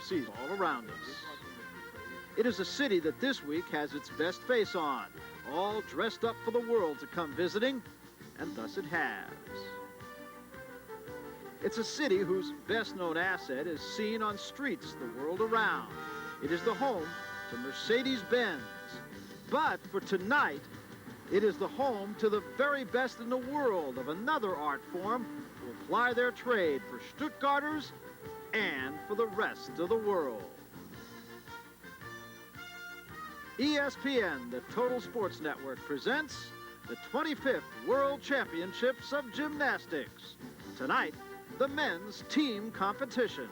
season all around us. It is a city that this week has its best face on, all dressed up for the world to come visiting, and thus it has. It's a city whose best-known asset is seen on streets the world around. It is the home to Mercedes-Benz. But for tonight, it is the home to the very best in the world of another art form who apply their trade for Stuttgarters and for the rest of the world. ESPN, the Total Sports Network, presents the 25th World Championships of Gymnastics. Tonight, the men's team competition.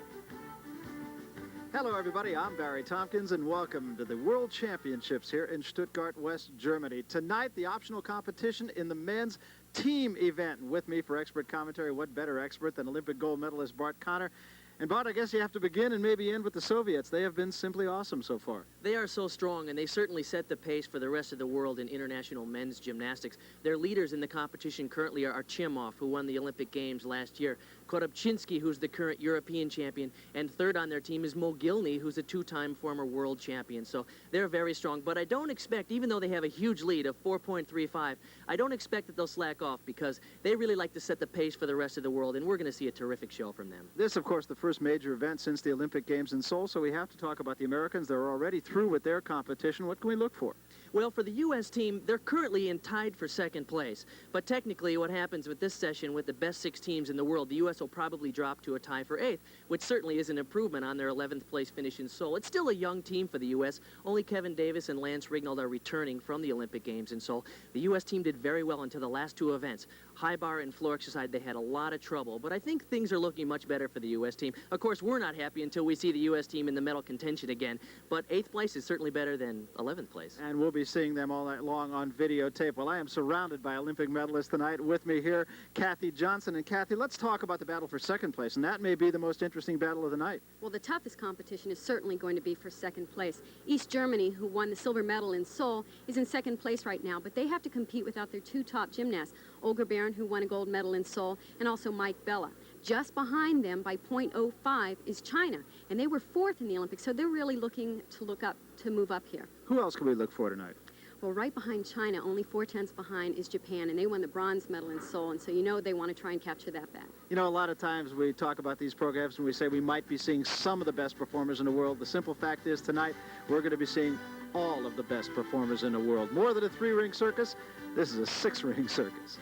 Hello, everybody. I'm Barry Tompkins, and welcome to the World Championships here in Stuttgart, West Germany. Tonight, the optional competition in the men's team event. And with me for expert commentary, what better expert than Olympic gold medalist Bart Connor. And Bart, I guess you have to begin and maybe end with the Soviets. They have been simply awesome so far. They are so strong, and they certainly set the pace for the rest of the world in international men's gymnastics. Their leaders in the competition currently are Artemov, who won the Olympic Games last year, Korobchinsky, who's the current European champion, and third on their team is Mogilny, who's a two-time former world champion. So they're very strong, but I don't expect, even though they have a huge lead of 4.35, I don't expect that they'll slack off because they really like to set the pace for the rest of the world, and we're going to see a terrific show from them. This, of course, the first major event since the Olympic Games in Seoul, so we have to talk about the Americans. They're already through with their competition. What can we look for? Well, for the U.S. team, they're currently tied for second place. But technically, what happens with this session with the best 6 teams in the world, the U.S. will probably drop to a tie for 8th, which certainly is an improvement on their 11th place finish in Seoul. It's still a young team for the U.S. Only Kevin Davis and Lance Rignald are returning from the Olympic Games in Seoul. The U.S. team did very well until the last 2 events. High bar and floor exercise, they had a lot of trouble. But I think things are looking much better for the U.S. team. Of course, we're not happy until we see the U.S. team in the medal contention again. But 8th place is certainly better than 11th place. And we'll be seeing them all night long on videotape. Well, I am surrounded by Olympic medalists tonight. With me here, Kathy Johnson. And Kathy, let's talk about the battle for second place. And that may be the most interesting battle of the night. Well, the toughest competition is certainly going to be for second place. East Germany, who won the silver medal in Seoul, is in second place right now. But they have to compete without their 2 top gymnasts, Behrend, who won a gold medal in Seoul, and also Mike Bella. Just behind them by .05 is China, and they were 4th in the Olympics, so they're really looking to move up here. Who else can we look for tonight? Well, right behind China, only 4/10 behind, is Japan, and they won the bronze medal in Seoul, and so you know they want to try and capture that back. You know, a lot of times we talk about these programs and we say we might be seeing some of the best performers in the world. The simple fact is tonight we're going to be seeing all of the best performers in the world. More than a 3-ring circus, this is a 6-ring circus.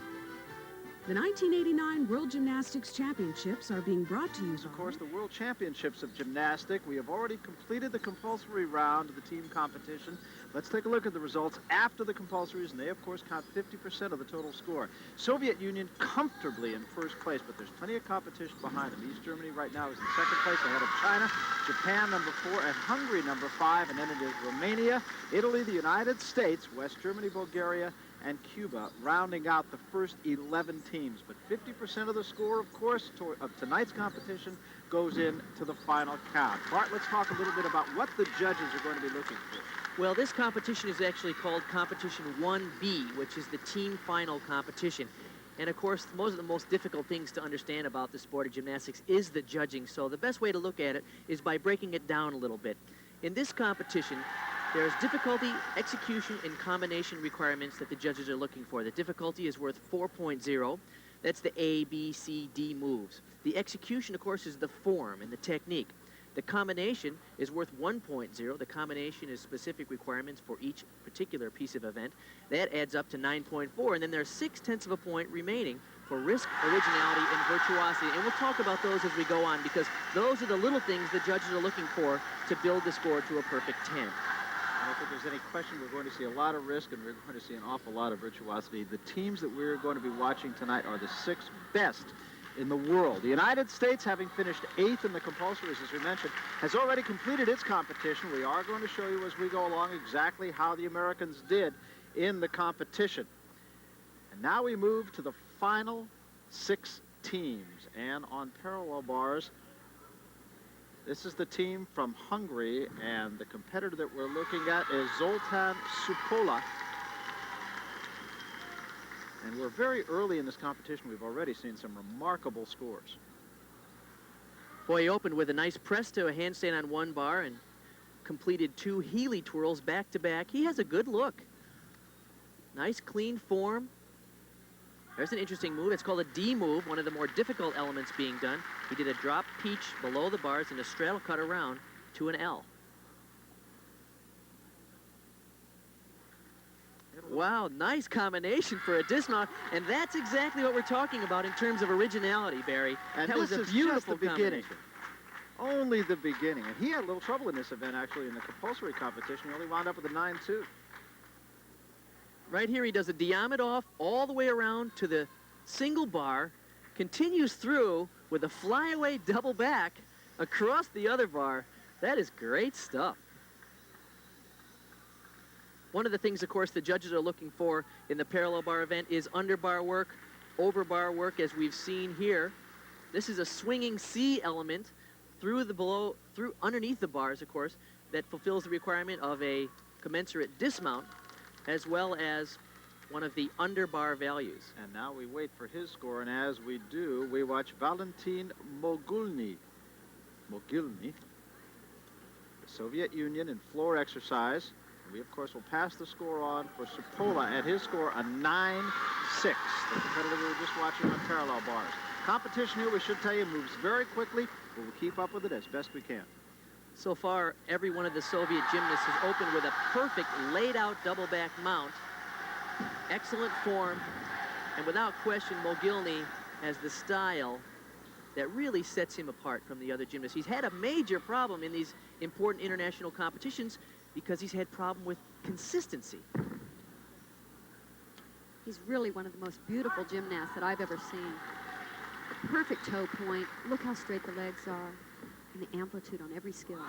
The 1989 World Gymnastics Championships are being brought to you by... Of course, the World Championships of Gymnastics. We have already completed the compulsory round of the team competition. Let's take a look at the results after the compulsories, and they, of course, count 50% of the total score. Soviet Union comfortably in first place, but there's plenty of competition behind them. East Germany right now is in second place ahead of China, Japan number 4, and Hungary number 5, and then it is Romania, Italy, the United States, West Germany, Bulgaria, and Cuba, rounding out the first 11 teams. But 50% of the score, of course, of tonight's competition goes into the final count. Bart, let's talk a little bit about what the judges are going to be looking for. Well, this competition is actually called Competition 1B, which is the team final competition. And of course, most of the most difficult things to understand about the sport of gymnastics is the judging. So the best way to look at it is by breaking it down a little bit. In this competition, there's difficulty, execution, and combination requirements that the judges are looking for. The difficulty is worth 4.0. That's the A, B, C, D moves. The execution, of course, is the form and the technique. The combination is worth 1.0. The combination is specific requirements for each particular piece of event. That adds up to 9.4, and then there's 0.6 of a point remaining for risk, originality, and virtuosity. And we'll talk about those as we go on, because those are the little things the judges are looking for to build the score to a perfect 10. I don't think there's any question we're going to see a lot of risk and we're going to see an awful lot of virtuosity. The teams that we're going to be watching tonight are the 6 best in the world. The United States, having finished 8th in the compulsories, as we mentioned, has already completed its competition. We are going to show you as we go along exactly how the Americans did in the competition. And now we move to the final 6 teams. And on parallel bars, this is the team from Hungary, and the competitor that we're looking at is Zoltan Supola. And we're very early in this competition. We've already seen some remarkable scores. Boy, he opened with a nice press to a handstand on one bar and completed 2 Healy twirls back-to-back. He has a good look. Nice, clean form. There's an interesting move. It's called a D move, one of the more difficult elements being done. He did a drop peach below the bars and a straddle cut around to an L. Wow, nice combination for a dismount, and that's exactly what we're talking about in terms of originality, Barry. And that was a beautiful beginning. combination. Only the beginning. And he had a little trouble in this event, actually, in the compulsory competition. He only wound up with a 9-2. Right here, he does a Diamondov all the way around to the single bar, continues through with a flyaway double back across the other bar. That is great stuff. One of the things, of course, the judges are looking for in the parallel bar event is underbar work, overbar work, as we've seen here. This is a swinging C element through underneath the bars, of course, that fulfills the requirement of a commensurate dismount, as well as one of the underbar values. And now we wait for his score, and as we do, we watch Valentin Mogilny. The Soviet Union in floor exercise. We, of course, will pass the score on for Supola at his score, a 9-6. The competitor we were just watching on parallel bars. Competition here, we should tell you, moves very quickly, but we'll keep up with it as best we can. So far, every one of the Soviet gymnasts has opened with a perfect laid-out double back mount. Excellent form, and without question, Mogilny has the style that really sets him apart from the other gymnasts. He's had a major problem in these important international competitions because he's had problem with consistency. He's really one of the most beautiful gymnasts that I've ever seen. The perfect toe point. Look how straight the legs are, and the amplitude on every skill.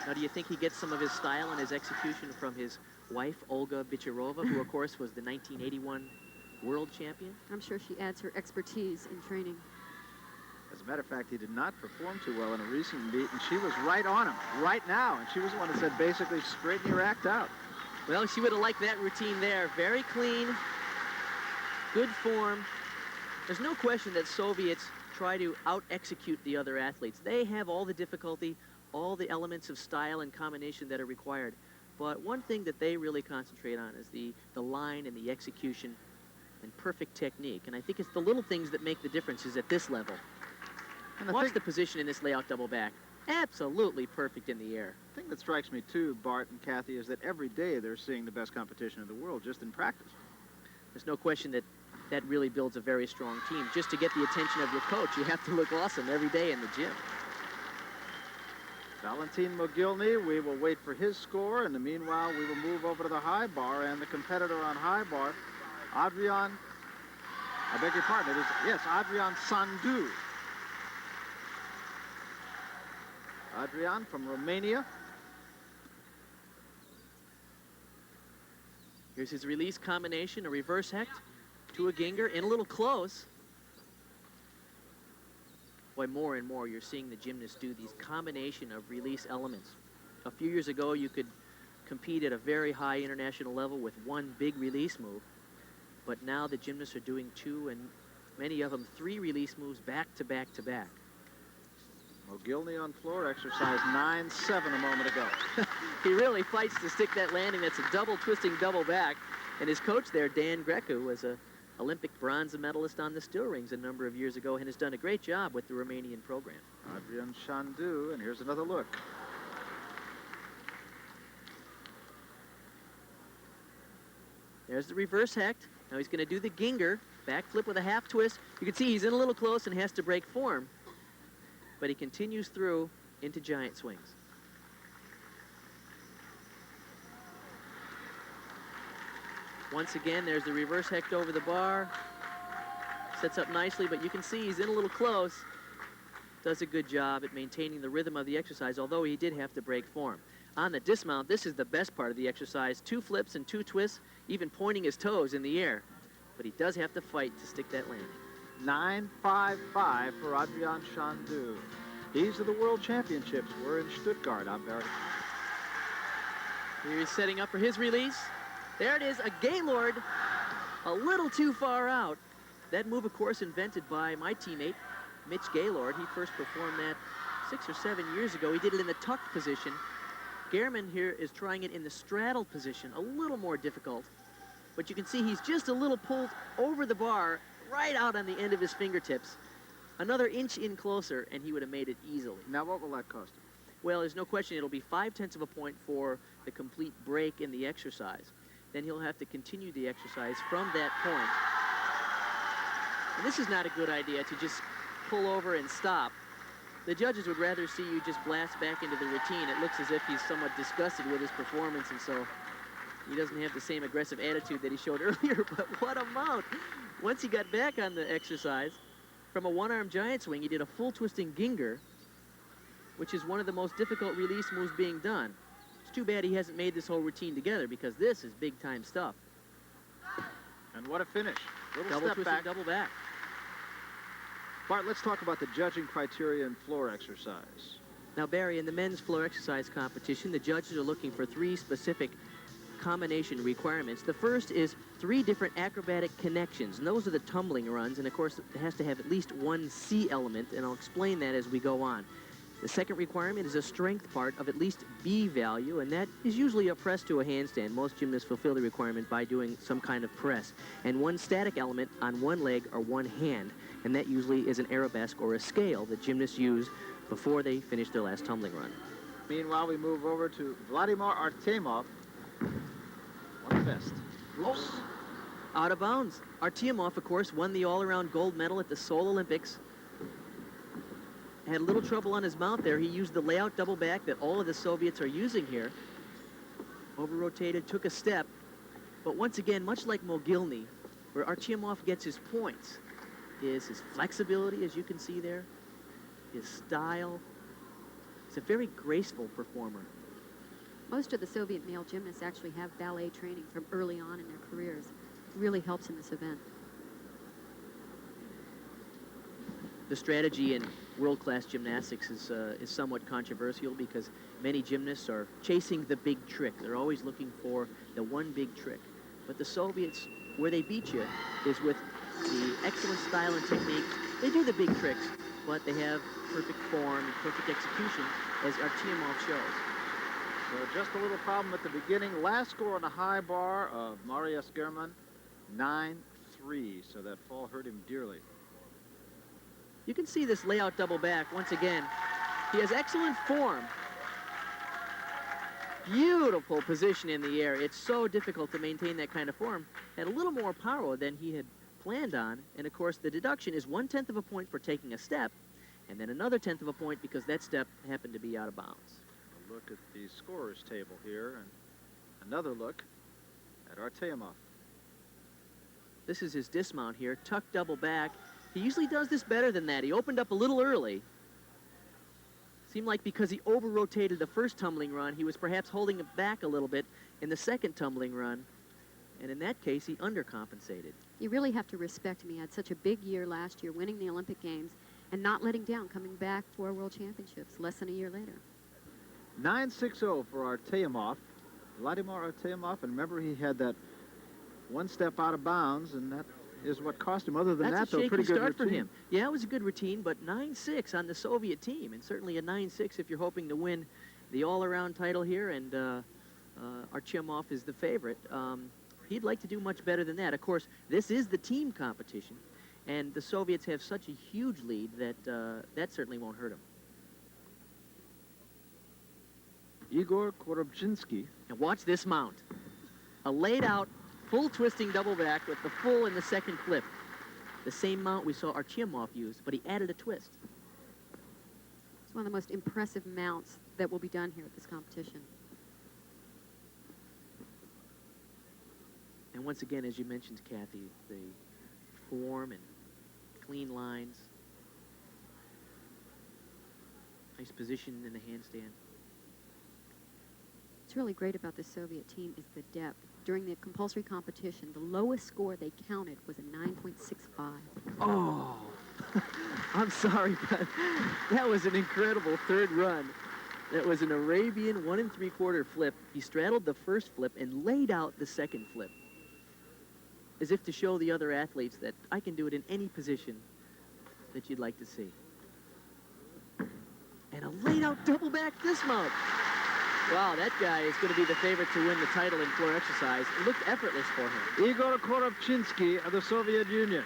Now, do you think he gets some of his style and his execution from his wife, Olga Bichirova, who, of course, was the 1981 world champion? I'm sure she adds her expertise in training. As a matter of fact, he did not perform too well in a recent meet, and she was right on him, right now. And she was the one that said, basically, straighten your act out. Well, she would have liked that routine there. Very clean, good form. There's no question that Soviets try to out-execute the other athletes. They have all the difficulty, all the elements of style and combination that are required. But one thing that they really concentrate on is the line and the execution and perfect technique. And I think it's the little things that make the differences at this level. And watch the position in this layout double back. Absolutely perfect in the air. The thing that strikes me, too, Bart and Kathy, is that every day they're seeing the best competition in the world just in practice. There's no question that that really builds a very strong team. Just to get the attention of your coach, you have to look awesome every day in the gym. Valentin Mogilny, we will wait for his score. In the meanwhile, we will move over to the high bar, and the competitor on high bar, Adrian, I beg your pardon, it is, yes, Adrian Sandu. Adrian from Romania. Here's his release combination, a reverse hecht to a Ginger, in a little close. Boy, more and more you're seeing the gymnasts do these combination of release elements. A few years ago, you could compete at a very high international level with one big release move. But now the gymnasts are doing 2 and many of them 3 release moves back to back to back. Mogilny on floor exercise 9-7 a moment ago. He really fights to stick that landing. That's a double twisting double back. And his coach there, Dan Grecu, was a Olympic bronze medalist on the still rings a number of years ago and has done a great job with the Romanian program. Adrian Sandu, and here's another look. There's the reverse hecht. Now he's going to do the Ginger, back flip with a half twist. You can see he's in a little close and has to break form. But he continues through into giant swings. Once again, there's the reverse hecht over the bar. Sets up nicely, but you can see he's in a little close. Does a good job at maintaining the rhythm of the exercise, although he did have to break form. On the dismount, this is the best part of the exercise. 2 flips and 2 twists, even pointing his toes in the air. But he does have to fight to stick that landing. 9-5-5 for Adrian Sandu. These are the World Championships. We're in Stuttgart. I'm Barry. Here he's setting up for his release. There it is, a Gaylord, a little too far out. That move, of course, invented by my teammate, Mitch Gaylord. He first performed that 6 or 7 years ago. He did it in the tucked position. Gherman here is trying it in the straddle position, a little more difficult. But you can see he's just a little pulled over the bar, right out on the end of his fingertips. Another inch in closer, and he would have made it easily. Now, what will that cost him? Well, there's no question it'll be 0.5 of a point for the complete break in the exercise. Then he'll have to continue the exercise from that point. And this is not a good idea to just pull over and stop. The judges would rather see you just blast back into the routine. It looks as if he's somewhat disgusted with his performance, and so he doesn't have the same aggressive attitude that he showed earlier, but what a mount. Once he got back on the exercise, from a one-arm giant swing, he did a full twisting ginger, which is one of the most difficult release moves being done. It's too bad he hasn't made this whole routine together, because this is big-time stuff. And what a finish. Little Double step twisting, back. double back. Bart, let's talk about the judging criteria in floor exercise. Now, Barry, in the men's floor exercise competition, the judges are looking for 3 specific combination requirements. The first is 3 different acrobatic connections, and those are the tumbling runs, and of course it has to have at least 1 C element, and I'll explain that as we go on. The second requirement is a strength part of at least B value, and that is usually a press to a handstand. Most gymnasts fulfill the requirement by doing some kind of press. And 1 static element on 1 leg or 1 hand, and that usually is an arabesque or a scale that gymnasts use before they finish their last tumbling run. Meanwhile, we move over to Vladimir Artemov. One best. Oops. Out of bounds. Artemov, of course, won the all-around gold medal at the Seoul Olympics. Had a little trouble on his mount there. He used the layout double back that all of the Soviets are using here. Over-rotated, took a step. But once again, much like Mogilny, where Artemov gets his points, is his flexibility, as you can see there, his style. He's a very graceful performer. Most of the Soviet male gymnasts actually have ballet training from early on in their careers. It really helps in this event. The strategy in world-class gymnastics is somewhat controversial because many gymnasts are chasing the big trick. They're always looking for the one big trick. But the Soviets, where they beat you is with the excellent style and technique. They do the big tricks, but they have perfect form and perfect execution, as Artemov shows. So just a little problem at the beginning. Last score on the high bar of Marius Gherman, 9-3. So that fall hurt him dearly. You can see this layout double back once again. He has excellent form. Beautiful position in the air. It's so difficult to maintain that kind of form. Had a little more power than he had planned on. And of course, the deduction is 1/10 of a point for taking a step, and then another 1/10 of a point because that step happened to be out of bounds. A look at the scorer's table here, and another look at Artemov. This is his dismount here, tucked double back. He usually does this better than that. He opened up a little early. Seemed like because he over-rotated the first tumbling run, he was perhaps holding it back a little bit in the second tumbling run. And in that case, he undercompensated. You really have to respect him. He had such a big year last year, winning the Olympic Games, and not letting down, coming back for World Championships less than a year later. 9-6-0 for Artemov. Vladimir Artemov, and remember he had that 1 step out of bounds, and that is what cost him. Other than That's that, a though, pretty shaky good start for routine. him. Yeah, it was a good routine, but 9-6 on the Soviet team, and certainly a 9-6 if you're hoping to win the all-around title here, and Artemov is the favorite. He'd like to do much better than that. Of course, this is the team competition, and the Soviets have such a huge lead that that certainly won't hurt him. Igor Korobchinsky. And watch this mount. A laid-out, full twisting double back with the full in the second flip. The same mount we saw Artemov use, but he added a twist. It's one of the most impressive mounts that will be done here at this competition. And once again, as you mentioned, Kathy, the form and clean lines. Nice position in the handstand. What's really great about the Soviet team is the depth. During the compulsory competition, the lowest score they counted was a 9.65. Oh, I'm sorry, but that was an incredible third run. That was an Arabian 1 3/4 flip. He straddled the first flip and laid out the second flip. as if to show the other athletes that I can do it in any position that you'd like to see. And a laid-out double-back dismount. Wow, that guy is going to be the favorite to win the title in floor exercise. It looked effortless for him. Igor Korobchinsky of the Soviet Union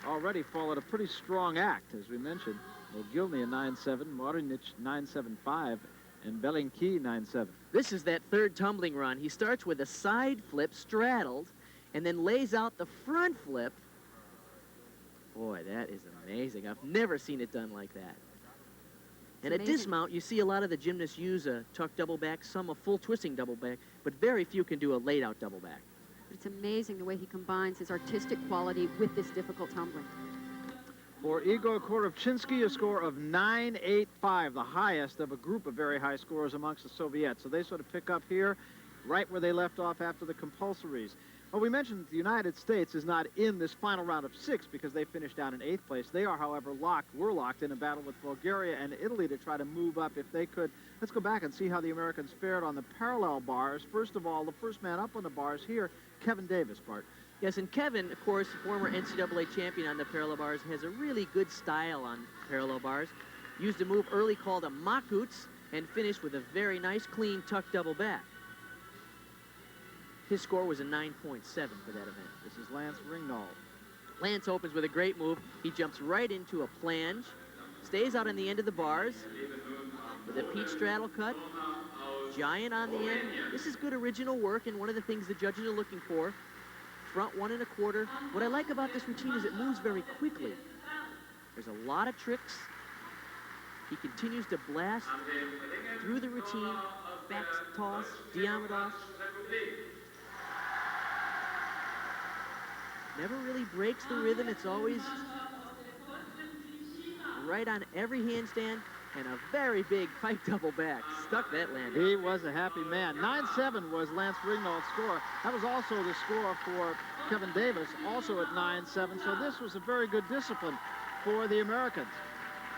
already followed a pretty strong act, as we mentioned. Mogilny a 9.7, Marinich 9.75, and Belinki 9.7. This is that third tumbling run. He starts with a side flip straddled and then lays out the front flip. Boy, that is amazing. I've never seen it done like that. And at dismount, you see a lot of the gymnasts use a tuck double back, some a full twisting double back, but very few can do a laid out double back. It's amazing the way he combines his artistic quality with this difficult tumbling. For Igor Korobchinsky, a score of 9.85, the highest of a group of very high scorers amongst the Soviets. So they sort of pick up here, right where they left off after the compulsories. Well, we mentioned that the United States is not in this final round of 6 because they finished down in 8th place. They are, however, were locked in a battle with Bulgaria and Italy to try to move up if they could. Let's go back and see how the Americans fared on the parallel bars. First of all, the first man up on the bars here, Kevin Davis, Bart. Yes, and Kevin, of course, former NCAA champion on the parallel bars, has a really good style on parallel bars. Used a move early called a makuts and finished with a very nice, clean tuck double back. His score was a 9.7 for that event. This is Lance Ringnauld. Lance opens with a great move. He jumps right into a flange, stays out on the end of the bars with a peach straddle cut, giant on the end. This is good original work, and one of the things the judges are looking for. Front 1 1/4. What I like about this routine is it moves very quickly. There's a lot of tricks. He continues to blast through the routine, back toss, Diamidov. Never really breaks the rhythm. It's always right on every handstand, and a very big pike double back. Stuck that landing. He was a happy man. 9.7 was Lance Ringnauld's score. That was also the score for Kevin Davis, also at 9.7. So this was a very good discipline for the Americans.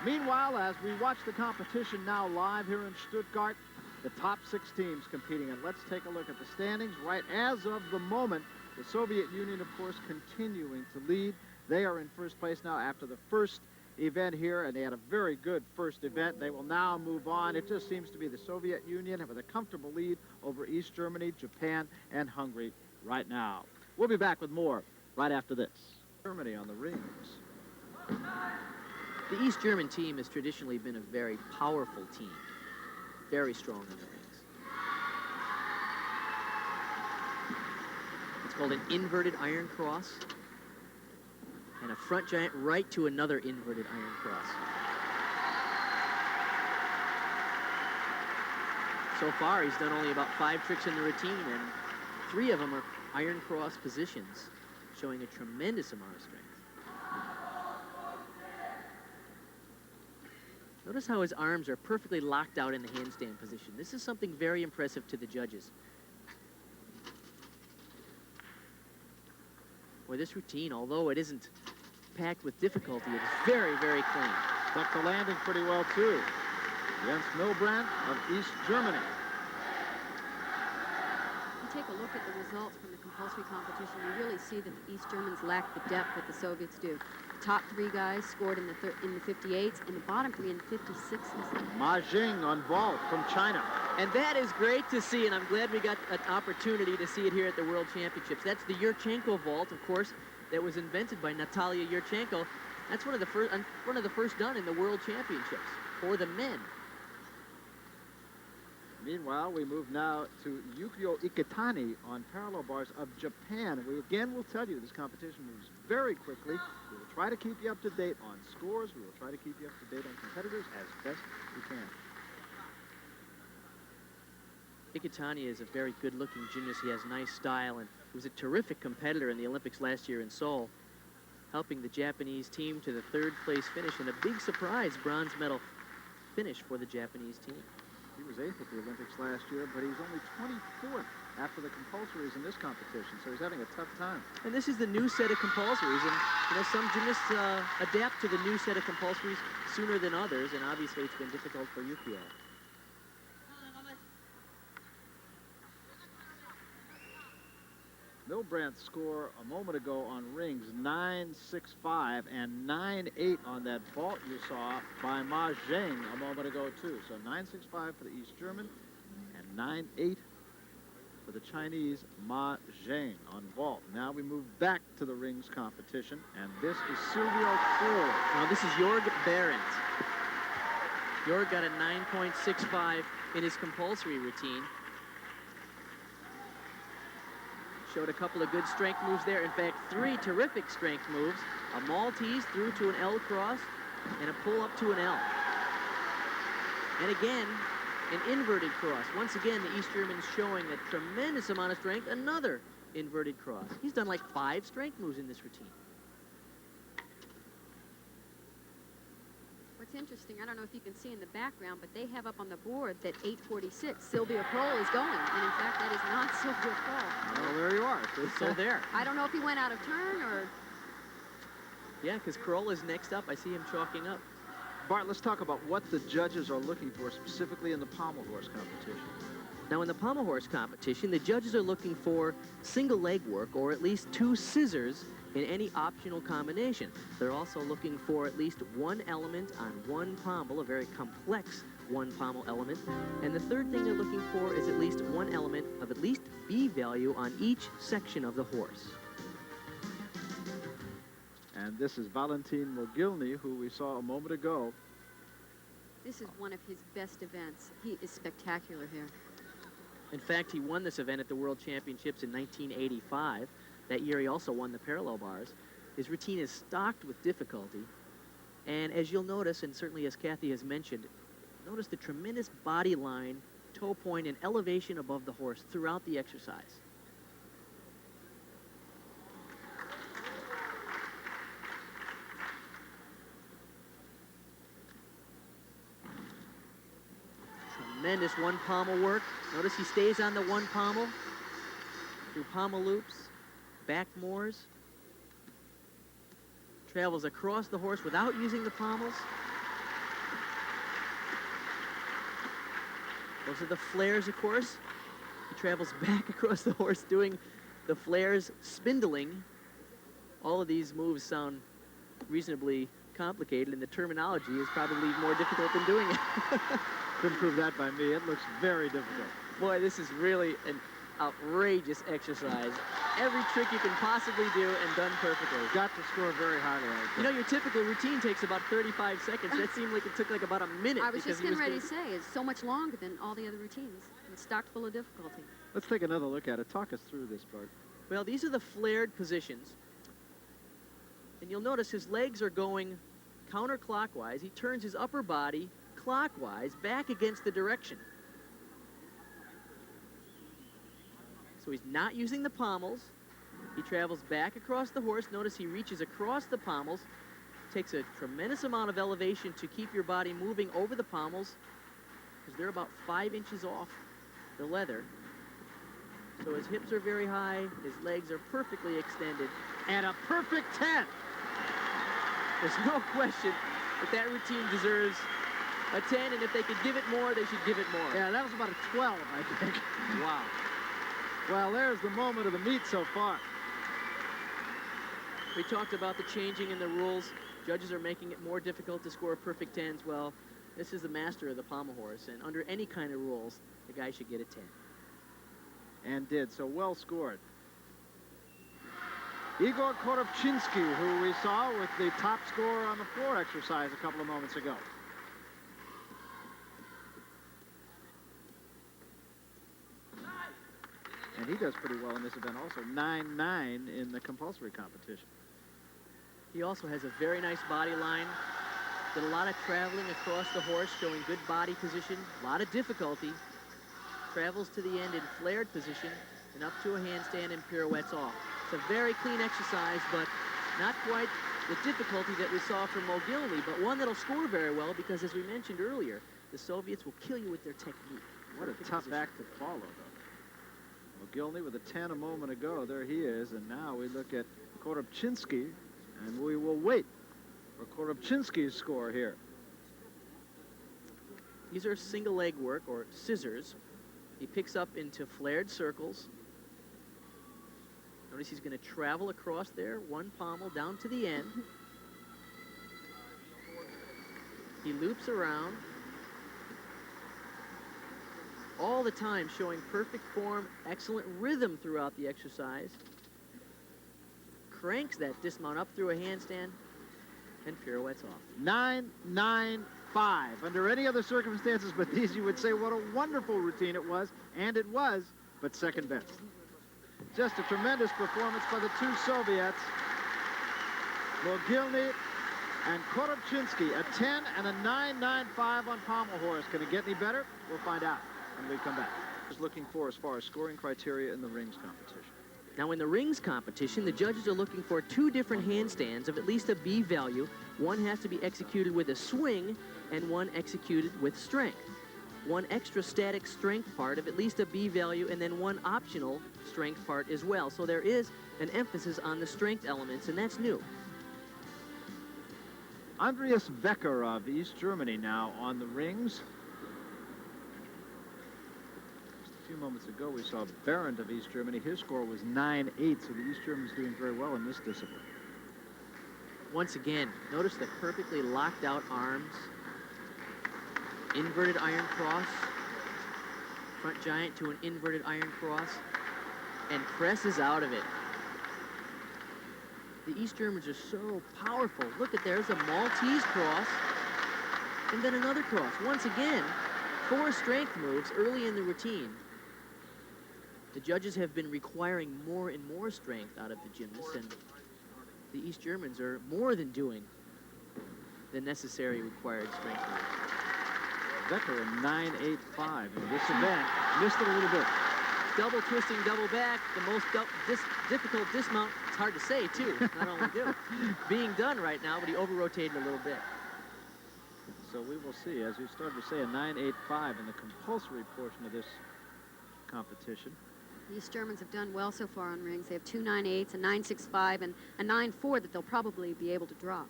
Meanwhile, as we watch the competition now live here in Stuttgart, the top 6 teams competing. And let's take a look at the standings right as of the moment. The Soviet Union, of course, continuing to lead. They are in first place now after the first event here, and they had a very good first event. They will now move on. It just seems to be the Soviet Union with a comfortable lead over East Germany, Japan, and Hungary right now. We'll be back with more right after this. Germany on the rings. The East German team has traditionally been a very powerful team. Very strong in the rings. It's called an inverted iron cross. And a front giant right to another inverted iron cross. So far, he's done only about 5 tricks in the routine, and 3 of them are iron cross positions, showing a tremendous amount of strength. Notice how his arms are perfectly locked out in the handstand position. This is something very impressive to the judges. Boy, this routine, although it isn't packed with difficulty, it is very, very clean. Stuck the landing pretty well, too. Jens Milbrandt of East Germany. You take a look at the results from the compulsory competition, you really see that the East Germans lack the depth that the Soviets do. The top 3 guys scored in the 58s, and the bottom 3 in the 56s. Ma Jing on vault from China. And that is great to see, and I'm glad we got an opportunity to see it here at the World Championships. That's the Yurchenko vault, of course, that was invented by Natalia Yurchenko. That's one of the first done in the World Championships for the men. Meanwhile, we move now to Yukio Iketani on parallel bars of Japan. We again will tell you this competition moves very quickly. We will try to keep you up to date on scores. We will try to keep you up to date on competitors as best we can. Iketani is a very good-looking gymnast. He has nice style, and he was a terrific competitor in the Olympics last year in Seoul, helping the Japanese team to the 3rd place finish, and a big surprise bronze medal finish for the Japanese team. He was 8th at the Olympics last year, but he was only 24th after the compulsories in this competition, so he's having a tough time. And this is the new set of compulsories, and you know, some gymnasts adapt to the new set of compulsories sooner than others, and obviously it's been difficult for Yukio. Hilbrandt's score a moment ago on rings, 9.65 and 9.8 on that vault you saw by Ma Jing a moment ago, too. So 9.65 for the East German and 9.8 for the Chinese Ma Jing on vault. Now we move back to the rings competition, and this is Silvio Kroll. Now this is Jörg Behrend. Jörg got a 9.65 in his compulsory routine. Showed a couple of good strength moves there. In fact, 3 terrific strength moves. A Maltese through to an L cross and a pull up to an L. And again, an inverted cross. Once again, the East German is showing a tremendous amount of strength. Another inverted cross. He's done like 5 strength moves in this routine. What's interesting, I don't know if you can see in the background, but they have up on the board that 8:46 Silvio Kroll is going. And in fact, that is not Silvio Kroll. Well, there you are. So there. I don't know if he went out of turn or... Yeah, because Kroll is next up. I see him chalking up. Bart, let's talk about what the judges are looking for specifically in the pommel horse competition. Now, in the pommel horse competition, the judges are looking for single leg work or at least 2 scissors in any optional combination. They're also looking for at least 1 element on 1 pommel, a very complex 1 pommel element. And the third thing they're looking for is at least 1 element of at least B value on each section of the horse. And this is Valentin Mogilny, who we saw a moment ago. This is one of his best events. He is spectacular here. In fact, he won this event at the World Championships in 1985. That year, he also won the parallel bars. His routine is stocked with difficulty. And as you'll notice, and certainly as Kathy has mentioned, notice the tremendous body line, toe point, and elevation above the horse throughout the exercise. Tremendous 1 pommel work. Notice he stays on the 1 pommel through pommel loops, back moors, travels across the horse without using the pommels. Those are the flares, of course. He travels back across the horse doing the flares, spindling. All of these moves sound reasonably complicated, and the terminology is probably more difficult than doing it. Couldn't prove that by me. It looks very difficult. Boy, this is really an outrageous exercise. Every trick you can possibly do and done perfectly. Got to score very highly. You know, your typical routine takes about 35 seconds. That seemed like it took like about a minute. I was just getting ready to say, it's so much longer than all the other routines. It's stocked full of difficulty. Let's take another look at it. Talk us through this, Bart. Well, these are the flared positions. And you'll notice his legs are going counterclockwise. He turns his upper body clockwise back against the direction. So he's not using the pommels. He travels back across the horse. Notice he reaches across the pommels, takes a tremendous amount of elevation to keep your body moving over the pommels because they're about 5 inches off the leather. So his hips are very high, his legs are perfectly extended. And a perfect 10. There's no question that routine deserves a 10, and if they could give it more, they should give it more. Yeah, that was about a 12, I think. Wow. Well, there's the moment of the meet so far. We talked about the changing in the rules. Judges are making it more difficult to score perfect 10s. Well, this is the master of the pommel horse, and under any kind of rules, the guy should get a 10. And did, so well scored. Igor Korobchinsky, who we saw with the top score on the floor exercise a couple of moments ago. And he does pretty well in this event also, 9-9 in the compulsory competition. He also has a very nice body line. Did a lot of traveling across the horse, showing good body position, a lot of difficulty. Travels to the end in flared position and up to a handstand and pirouettes off. It's a very clean exercise, but not quite the difficulty that we saw from Mogilny, but one that'll score very well because, as we mentioned earlier, the Soviets will kill you with their technique. What a tough act to follow, though. Mogilny with a 10 a moment ago. There he is. And now we look at Korobchinsky, and we will wait for Korobchinsky's score here. These are single leg work, or scissors. He picks up into flared circles. Notice he's going to travel across there, one pommel down to the end. He loops around. All the time showing perfect form, excellent rhythm throughout the exercise. Cranks that dismount up through a handstand and pirouettes off. 9-9-5. Under any other circumstances but these, you would say what a wonderful routine it was, and it was, but second best. Just a tremendous performance by the two Soviets, Mogilny and Korobchinsky, a 10 and a 9-9-5 on pommel horse. Can it get any better? We'll find out when we come back. Just looking for as far as scoring criteria in the rings competition. Now in the rings competition, the judges are looking for 2 different handstands of at least a B value. One has to be executed with a swing and one executed with strength. One extra static strength part of at least a B value, and then one optional strength part as well. So there is an emphasis on the strength elements, and that's new. Andreas Wecker of East Germany now on the rings. Just a few moments ago, we saw Behrend of East Germany. His score was 9-8, so the East Germans doing very well in this discipline. Once again, notice the perfectly locked out arms. Inverted iron cross. Front giant to an inverted iron cross. And presses out of it. The East Germans are so powerful. Look at there's a Maltese cross. And then another cross. Once again, 4 strength moves early in the routine. The judges have been requiring more and more strength out of the gymnasts, and the East Germans are more than doing the necessary required strength moves. Wecker a 9-8-5 in this event. Missed it a little bit. Double twisting, double back, the most difficult dismount. It's hard to say, too, not only do. Being done right now, but he over-rotated a little bit. So we will see, as you started to say, a 9-8-5 in the compulsory portion of this competition. The East Germans have done well so far on rings. They have 2 9-8s, a 9-6-5, and a 9-4 that they'll probably be able to drop.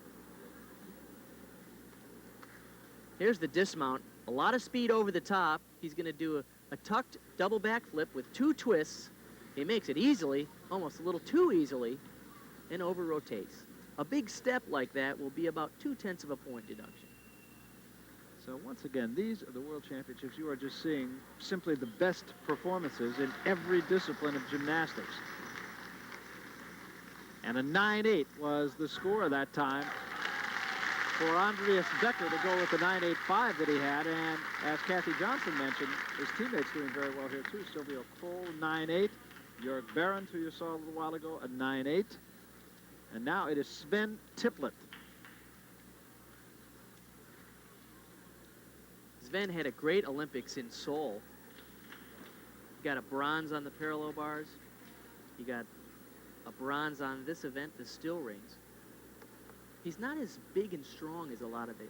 Here's the dismount. A lot of speed over the top. He's going to do a tucked double backflip with 2 twists. He makes it easily, almost a little too easily, and over-rotates. A big step like that will be about 0.2 of a point deduction. So once again, these are the World Championships. You are just seeing simply the best performances in every discipline of gymnastics. And a 9-8 was the score that time for Andreas Wecker to go with the 9-8-5 that he had. And as Kathy Johnson mentioned, his teammates doing very well here too. Silvio Kroll, 9-8. Jörg Behrend, who you saw a little while ago, a 9-8. And now it is Sven Tippelt. Sven had a great Olympics in Seoul. He got a bronze on the parallel bars. He got a bronze on this event, the still rings. He's not as big and strong as a lot of the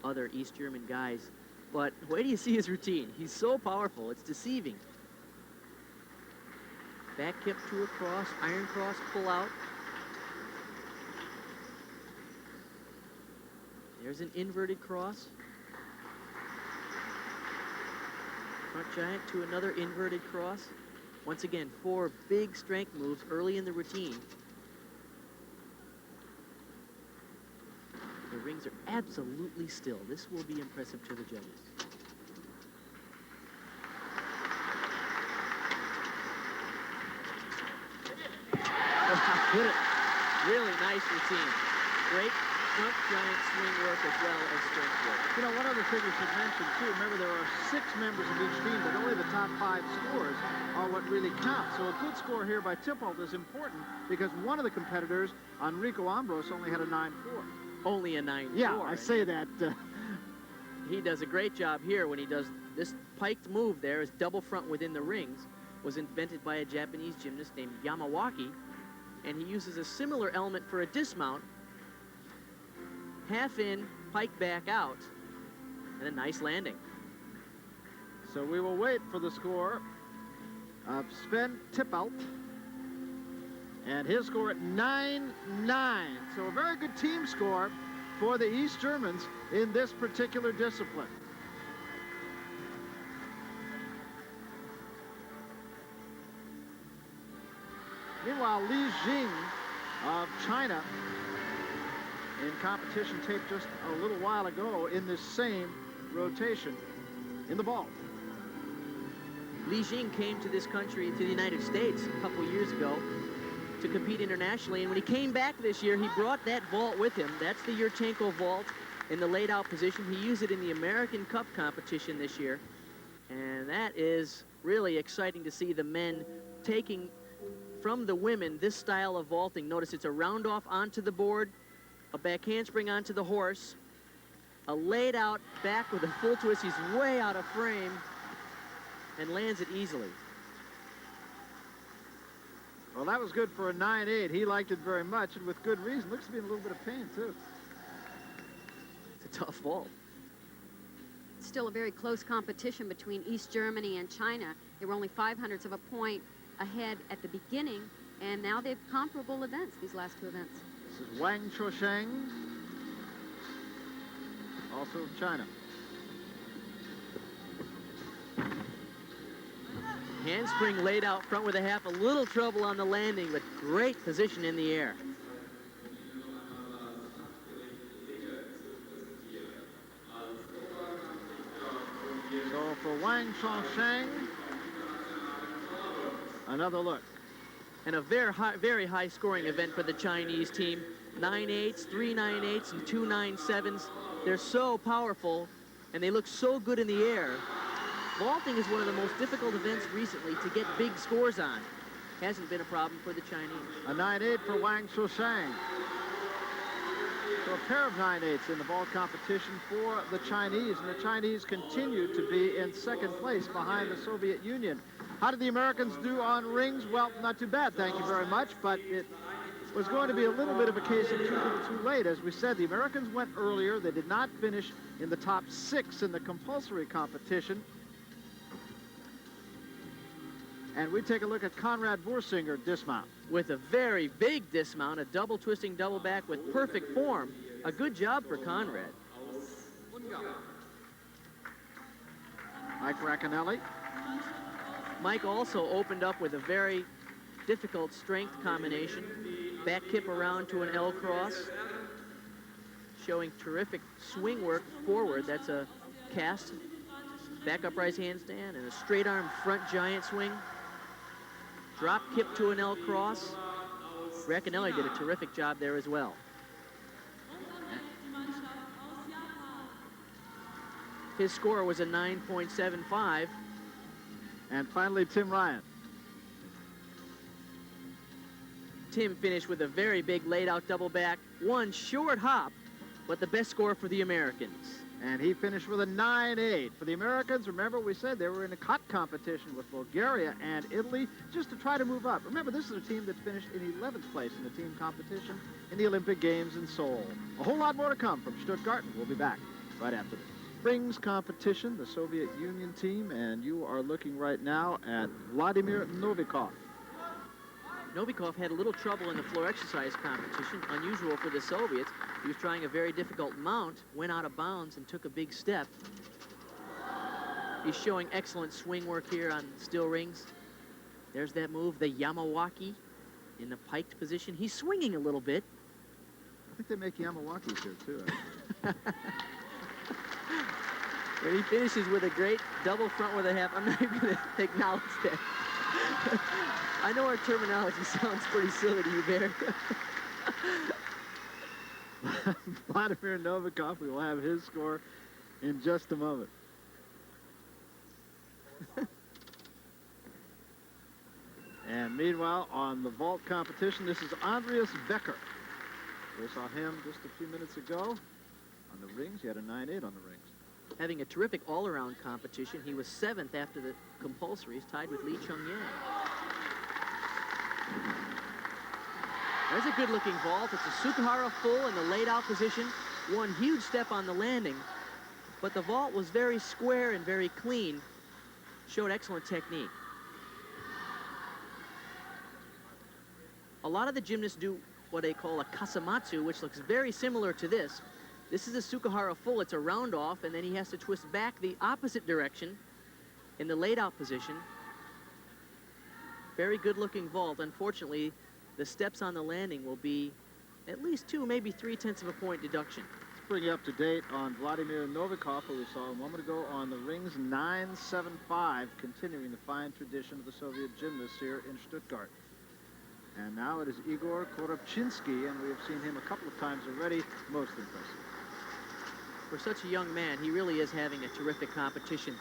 other East German guys, but wait till you see his routine. He's so powerful, it's deceiving. Back kick to a cross, iron cross, pull out. There's an inverted cross. Front giant to another inverted cross. Once again, 4 big strength moves early in the routine. The rings are absolutely still. This will be impressive to the judges. Hit it. Really nice routine. Great front giant swing work as well as strength work. You know, one other thing we should mention, too, remember there are 6 members of each team, but only the top 5 scores are what really counts. So a good score here by Tippelt is important because one of the competitors, Enrico Ambros, only had a 9-4. Only a 9-4. Yeah, I say that. He does a great job here when he does this piked move there. Is double front within the rings. Was invented by a Japanese gymnast named Yamawaki. And he uses a similar element for a dismount. Half in, pike back out, and a nice landing. So we will wait for the score of Sven Tippelt. And his score at 9-9. So a very good team score for the East Germans in this particular discipline. Meanwhile, Li Jing of China in competition taped just a little while ago in this same rotation in the vault. Li Jing came to this country, to the United States, a couple years ago to compete internationally, and when he came back this year, he brought that vault with him. That's the Yurchenko vault in the laid-out position. He used it in the American Cup competition this year, and that is really exciting to see the men taking from the women this style of vaulting. Notice it's a round off onto the board, a back handspring onto the horse, a laid out back with a full twist. He's way out of frame and lands it easily. Well, that was good for a 9-8. He liked it very much, and with good reason. Looks to be in a little bit of pain, too. It's a tough vault. Still a very close competition between East Germany and China. They were only 0.05 of a point ahead at the beginning, and now they have comparable events, these last two events. This is Wang Chongsheng, also of China. Handspring laid out front with a half, a little trouble on the landing, but great position in the air. So for Wang Chongsheng, another look. And a very high scoring event for the Chinese team. 9-8s, 3 9-8s, and 2 9-7s. They're so powerful, and they look so good in the air. Vaulting is one of the most difficult events recently to get big scores on. Hasn't been a problem for the Chinese. A 9-8 for Wang Chongsheng. So a pair of 9-8s in the vault competition for the Chinese, and the Chinese continue to be in second place behind the Soviet Union. How did the Americans do on rings? Well, not too bad, thank you very much, but it was going to be a little bit of a case of too little too late. As we said, the Americans went earlier. They did not finish in the top 6 in the compulsory competition. And we take a look at Conrad Vorsinger dismount. With a very big dismount, a double twisting double back with perfect form. A good job for Conrad. Mike Racanelli. Mike also opened up with a very difficult strength combination. Back kip around to an L cross. Showing terrific swing work forward. That's a cast, back upright handstand, and a straight arm front giant swing. Drop kip to an L cross. Racanelli did a terrific job there as well. His score was a 9.75. And finally, Tim Ryan. Tim finished with a very big laid out double back. One short hop, but the best score for the Americans. And he finished with a 9-8. For the Americans, remember we said they were in a hot competition with Bulgaria and Italy just to try to move up. Remember, this is a team that finished in 11th place in the team competition in the Olympic Games in Seoul. A whole lot more to come from Stuttgart, and we'll be back right after this. Rings competition, the Soviet Union team, and you are looking right now at Vladimir Novikov. Novikov had a little trouble in the floor exercise competition, unusual for the Soviets. He was trying a very difficult mount, went out of bounds and took a big step. He's showing excellent swing work here on still rings. There's that move, the Yamawaki in the piked position. He's swinging a little bit. I think they make Yamawakis here too. When he finishes with a great double front with a half, I'm not even going to acknowledge that. I know our terminology sounds pretty silly to you, Bear. Vladimir Novikov, we will have his score in just a moment. And meanwhile, on the vault competition, this is Andreas Wecker. We saw him just a few minutes ago on the rings. He had a 9-8 on the rings. Having a terrific all-around competition. He was 7th after the compulsories, tied with Li Chongyan. There's a good-looking vault. It's a Sukahara full in the laid-out position. One huge step on the landing, but the vault was very square and very clean. Showed excellent technique. A lot of the gymnasts do what they call a kasamatsu, which looks very similar to this. This is a Sukahara full. It's a round off, and then he has to twist back the opposite direction in the laid-out position. Very good-looking vault. Unfortunately, the steps on the landing will be at least 2, maybe 3/10 of a point deduction. Let's bring you up to date on Vladimir Novikov, who we saw a moment ago on the rings, 9.75, continuing the fine tradition of the Soviet gymnasts here in Stuttgart. And now it is Igor Korobchinsky, and we have seen him a couple of times already. Most impressive. For such a young man, he really is having a terrific competition.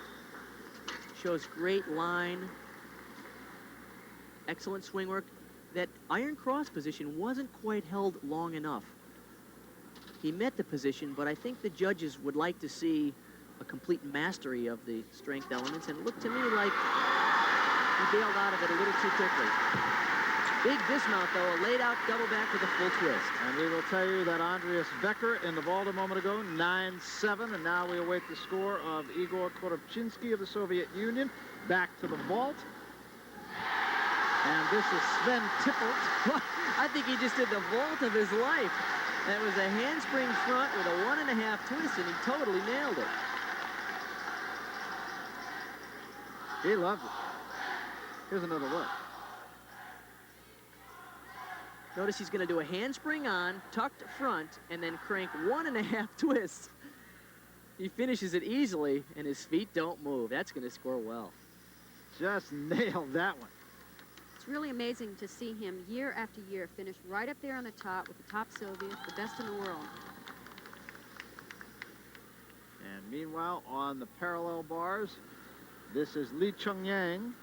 Shows great line, excellent swing work. That iron cross position wasn't quite held long enough. He met the position, but I think the judges would like to see a complete mastery of the strength elements, and it looked to me like he bailed out of it a little too quickly. Big dismount, though, a laid-out double back with a full twist. And we will tell you that Andreas Wecker in the vault a moment ago, 9.7, and now we await the score of Igor Korobchinsky of the Soviet Union. Back to the vault. And this is Sven Tippelt. I think he just did the vault of his life. That was a handspring front with a 1.5 twist, and he totally nailed it. He loved it. Here's another look. Notice he's going to do a handspring on, tucked front, and then crank 1.5 twists. He finishes it easily, and his feet don't move. That's going to score well. Just nailed that one. It's really amazing to see him year after year finish right up there on the top with the top Soviets, the best in the world. And meanwhile, on the parallel bars, this is Lee Chung-yang.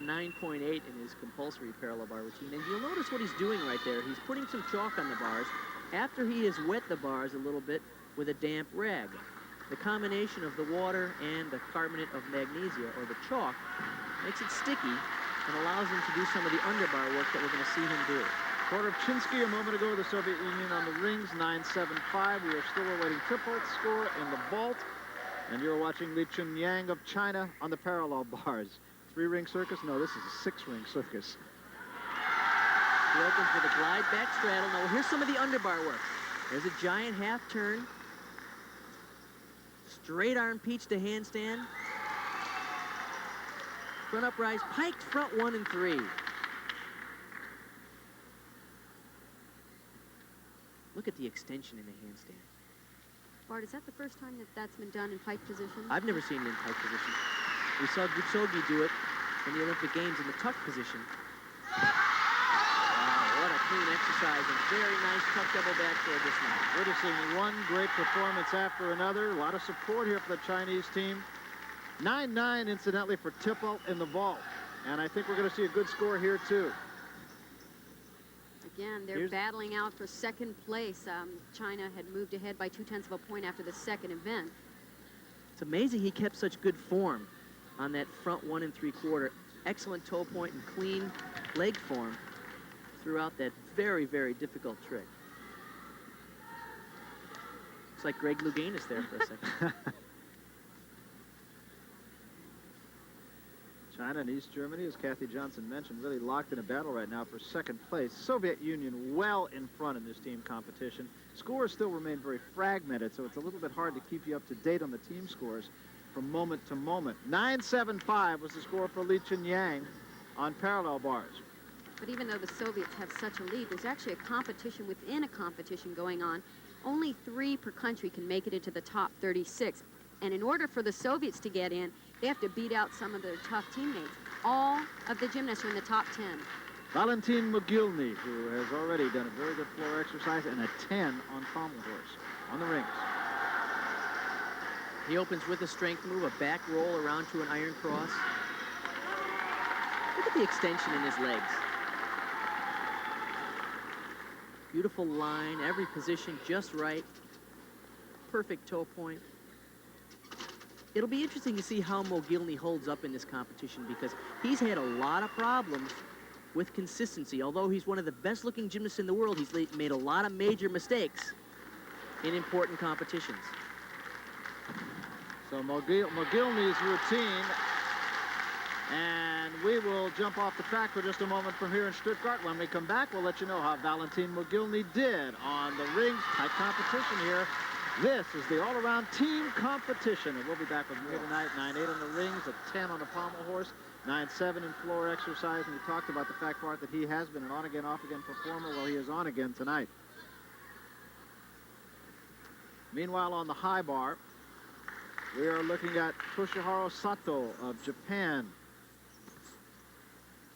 .9.8 in his compulsory parallel bar routine. And you'll notice what he's doing right there. He's putting some chalk on the bars after he has wet the bars a little bit with a damp rag. The combination of the water and the carbonate of magnesia, or the chalk, makes it sticky and allows him to do some of the underbar work that we're going to see him do. Korobchinsky a moment ago, the Soviet Union on the rings, 9.75. We are still awaiting Tippelt's score in the vault. And you're watching Lee Chung-yang of China on the parallel bars. 3-ring circus? No, this is a 6-ring circus. He opens with a glide back straddle. Now, here's some of the underbar work. There's a giant half turn. Straight arm peach to handstand. Front uprise, piked front 1 and 3. Look at the extension in the handstand. Bart, is that the first time that that's been done in pike position? I've never seen it in pike position. We saw Gutsogi do it in the Olympic Games in the tuck position. Wow, what a clean exercise, and very nice tuck double back for this one. Witnessing one great performance after another. A lot of support here for the Chinese team. 9.9, incidentally, for Tippelt in the vault. And I think we're going to see a good score here, too. Again, they're battling out for second place. China had moved ahead by 0.2 of a point after the second event. It's amazing he kept such good form on that front 1 3/4. Excellent toe point and clean leg form throughout that very, very difficult trick. Looks like Greg Louganis there for a second. China and East Germany, as Kathy Johnson mentioned, really locked in a battle right now for second place. Soviet Union well in front in this team competition. Scores still remain very fragmented, so it's a little bit hard to keep you up to date on the team scores from moment to moment. 9.75 was the score for Lee Chung-yang on parallel bars. But even though the Soviets have such a lead, there's actually a competition within a competition going on. Only 3 per country can make it into the top 36. And in order for the Soviets to get in, they have to beat out some of their tough teammates. All of the gymnasts are in the top 10. Valentin Mogilny, who has already done a very good floor exercise, and a 10 on pommel horse on the rings. He opens with a strength move, a back roll around to an iron cross. Look at the extension in his legs. Beautiful line, every position just right. Perfect toe point. It'll be interesting to see how Mogilny holds up in this competition, because he's had a lot of problems with consistency. Although he's one of the best-looking gymnasts in the world, he's made a lot of major mistakes in important competitions. So Mogilny's routine, and And we will jump off the track for just a moment from here in Stuttgart. When we come back, we'll let you know how Valentin Mogilny did on the rings. Tight competition here. This is the all-around team competition, and we'll be back with more tonight. 9-8 on the rings, a 10 on the pommel horse, 9-7 in floor exercise. And we talked about the fact, Bart, that he has been an on-again, off-again performer. Well, he is on again tonight. Meanwhile, on the high bar, we are looking at Toshihiro Sato of Japan.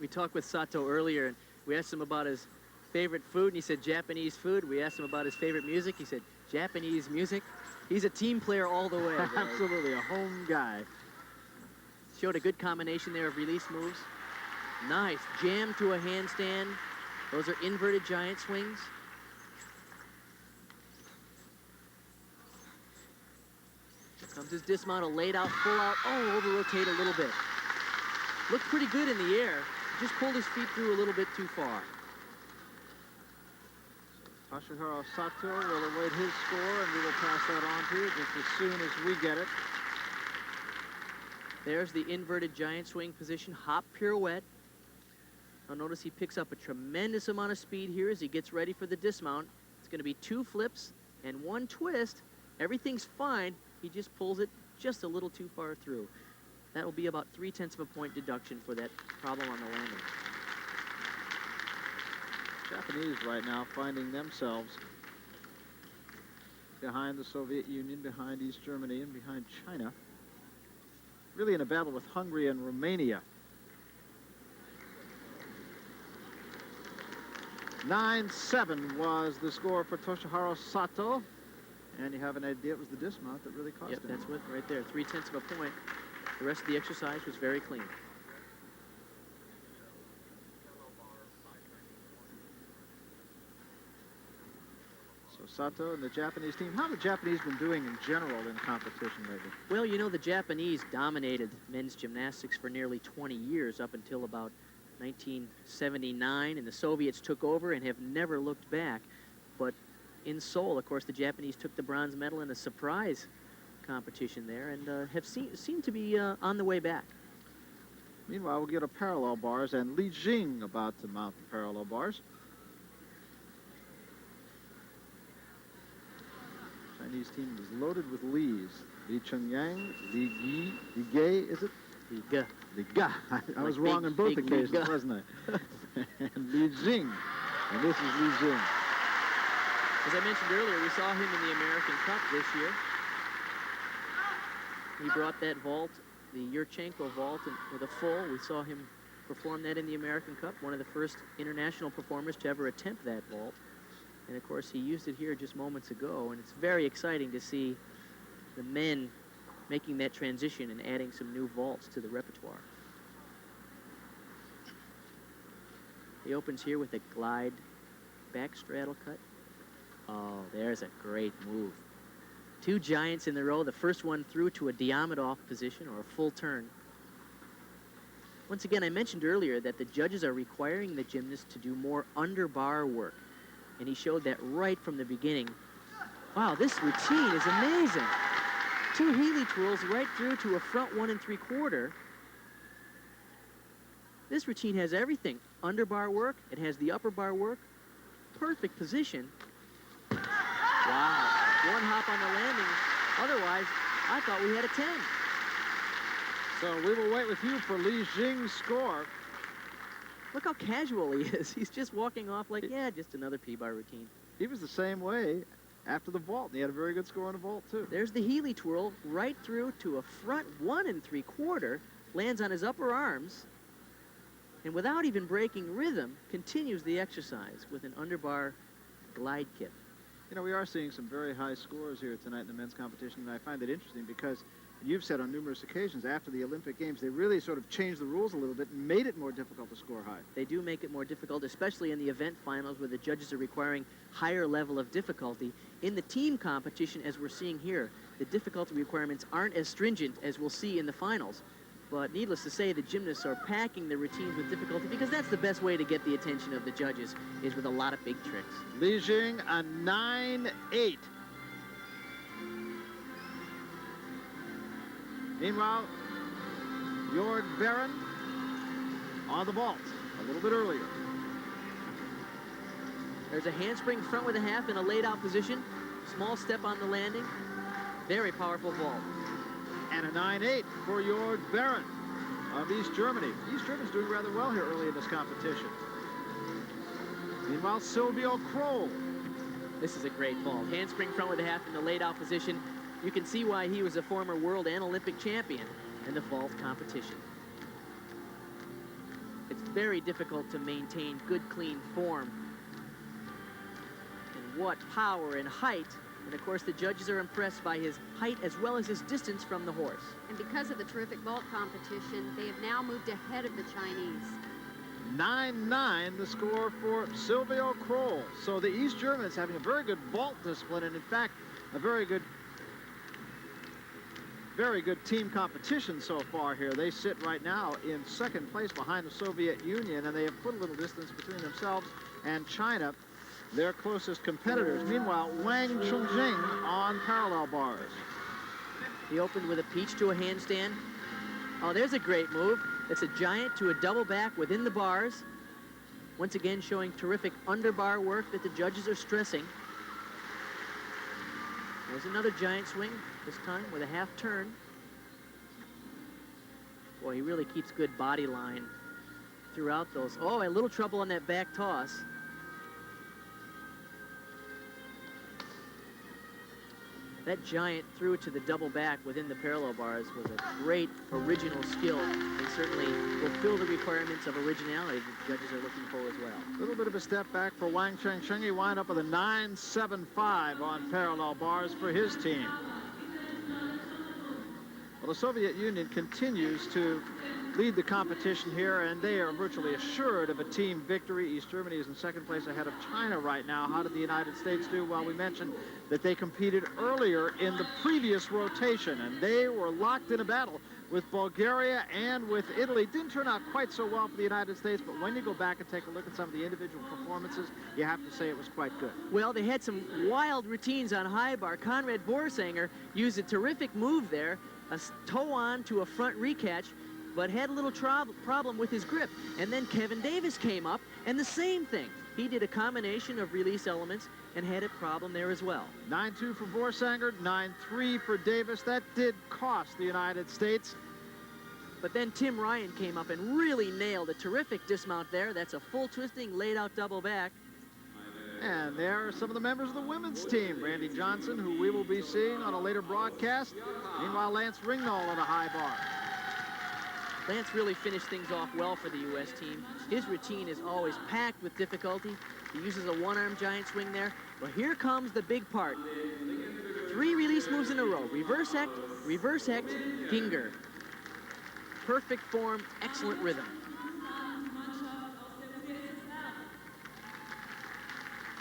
We talked with Sato earlier, and we asked him about his favorite food, and he said Japanese food. We asked him about his favorite music. He said Japanese music. He's a team player all the way. Absolutely, a home guy. Showed a good combination there of release moves. Nice. Jam to a handstand. Those are inverted giant swings. Here comes his dismount, a laid out, full out. Oh, over rotate a little bit. Looked pretty good in the air. Just pulled his feet through a little bit too far. Toshihiro Sato will await his score, and we will pass that on to you just as soon as we get it. There's the inverted giant swing position, hop pirouette. Now notice he picks up a tremendous amount of speed here as he gets ready for the dismount. It's going to be 2 flips and 1 twist. Everything's fine. He just pulls it just a little too far through. That will be about 0.3 of a point deduction for that problem on the landing. Japanese right now finding themselves behind the Soviet Union, behind East Germany, and behind China. Really in a battle with Hungary and Romania. 9-7 was the score for Toshihiro Sato. And you have an idea it was the dismount that really cost him. That's what, right there, 0.3 of a point. The rest of the exercise was very clean. So Sato and the Japanese team, how have the Japanese been doing in general in competition lately? Well, you know, the Japanese dominated men's gymnastics for nearly 20 years, up until about 1979, and the Soviets took over and have never looked back. But in Seoul, of course, the Japanese took the bronze medal in a surprise competition there, and have seemed to be on the way back. Meanwhile, we'll get a parallel bars, and Li Jing about to mount the parallel bars. Chinese team is loaded with Lees. Li Chengyang, Li Gi, Li Gay, is it? Li Ge. Li Ga. I was wrong on both occasions, wasn't I? And Li Jing. And this is Li Jing. As I mentioned earlier, we saw him in the American Cup this year. He brought that vault, the Yurchenko vault, with a full. We saw him perform that in the American Cup, one of the first international performers to ever attempt that vault. And of course, he used it here just moments ago, and it's very exciting to see the men making that transition and adding some new vaults to the repertoire. He opens here with a glide back straddle cut. Oh, there's a great move. 2 giants in the row, the first one through to a Diamondov position, or a full turn. Once again, I mentioned earlier that the judges are requiring the gymnast to do more underbar work, and he showed that right from the beginning. Wow, this routine is amazing. 2 Healy twirls right through to a front 1 3/4. This routine has everything. Underbar work, it has the upper bar work, perfect position. Wow, 1 hop on the landing. Otherwise, I thought we had a 10. So we will wait with you for Li Jing's score. Look how casual he is. He's just walking off like, yeah, just another P-bar routine. He was the same way after the vault. And he had a very good score on the vault, too. There's the Healy twirl right through to a front 1 3/4, lands on his upper arms, and without even breaking rhythm, continues the exercise with an underbar glide kick. You know, we are seeing some very high scores here tonight in the men's competition, and I find it interesting because you've said on numerous occasions after the Olympic Games, they really sort of changed the rules a little bit and made it more difficult to score high. They do make it more difficult, especially in the event finals where the judges are requiring higher level of difficulty. In the team competition, as we're seeing here, the difficulty requirements aren't as stringent as we'll see in the finals. But needless to say, the gymnasts are packing the routines with difficulty because that's the best way to get the attention of the judges, is with a lot of big tricks. Li Jing, a 9-8. Meanwhile, Behrend on the vault a little bit earlier. There's a handspring front with a half in a laid-out position. Small step on the landing. Very powerful vault. And a 9-8 for Jörg Behrend of East Germany. East Germany's doing rather well here early in this competition. Meanwhile, Silvio Kroll. This is a great vault. Handspring front with a half in the laid-out position. You can see why he was a former world and Olympic champion in the vault competition. It's very difficult to maintain good, clean form. And what power and height. And of course, the judges are impressed by his height as well as his distance from the horse. And because of the terrific vault competition, they have now moved ahead of the Chinese. 9-9 the score for Silvio Kroll. So the East Germans having a very good vault discipline, and in fact, a very good team competition so far here. They sit right now in second place behind the Soviet Union, and they have put a little distance between themselves and China, their closest competitors. Meanwhile, Wang Chongsheng on parallel bars. He opened with a peach to a handstand. Oh, there's a great move. It's a giant to a double back within the bars. Once again, showing terrific underbar work that the judges are stressing. There's another giant swing, this time with a half turn. Boy, he really keeps good body line throughout those. Oh, a little trouble on that back toss. That giant threw to the double back within the parallel bars was a great original skill. They certainly fulfill the requirements of originality that the judges are looking for as well. A little bit of a step back for Wang Chongsheng. He wound up with a 9.75 on parallel bars for his team. Well, the Soviet Union continues to lead the competition here, and they are virtually assured of a team victory. East Germany is in second place ahead of China right now. How did the United States do? Well, we mentioned that they competed earlier in the previous rotation, and they were locked in a battle with Bulgaria and with Italy. Didn't turn out quite so well for the United States, but when you go back and take a look at some of the individual performances, you have to say it was quite good. Well, they had some wild routines on high bar. Conrad Borsanger used a terrific move there, a toe on to a front recatch, but had a little problem with his grip. And then Kevin Davis came up, and the same thing. He did a combination of release elements and had a problem there as well. 9-2 for Borsanger, 9-3 for Davis. That did cost the United States. But then Tim Ryan came up and really nailed a terrific dismount there. That's a full twisting, laid out double back. And there are some of the members of the women's team. Randy Johnson, who we will be seeing on a later broadcast. Meanwhile, Lance Ringnahl on a high bar. Lance really finished things off well for the U.S. team. His routine is always packed with difficulty. He uses a one-arm giant swing there. But here comes the big part. 3 release moves in a row. Reverse hecht, Ginger. Perfect form, excellent rhythm.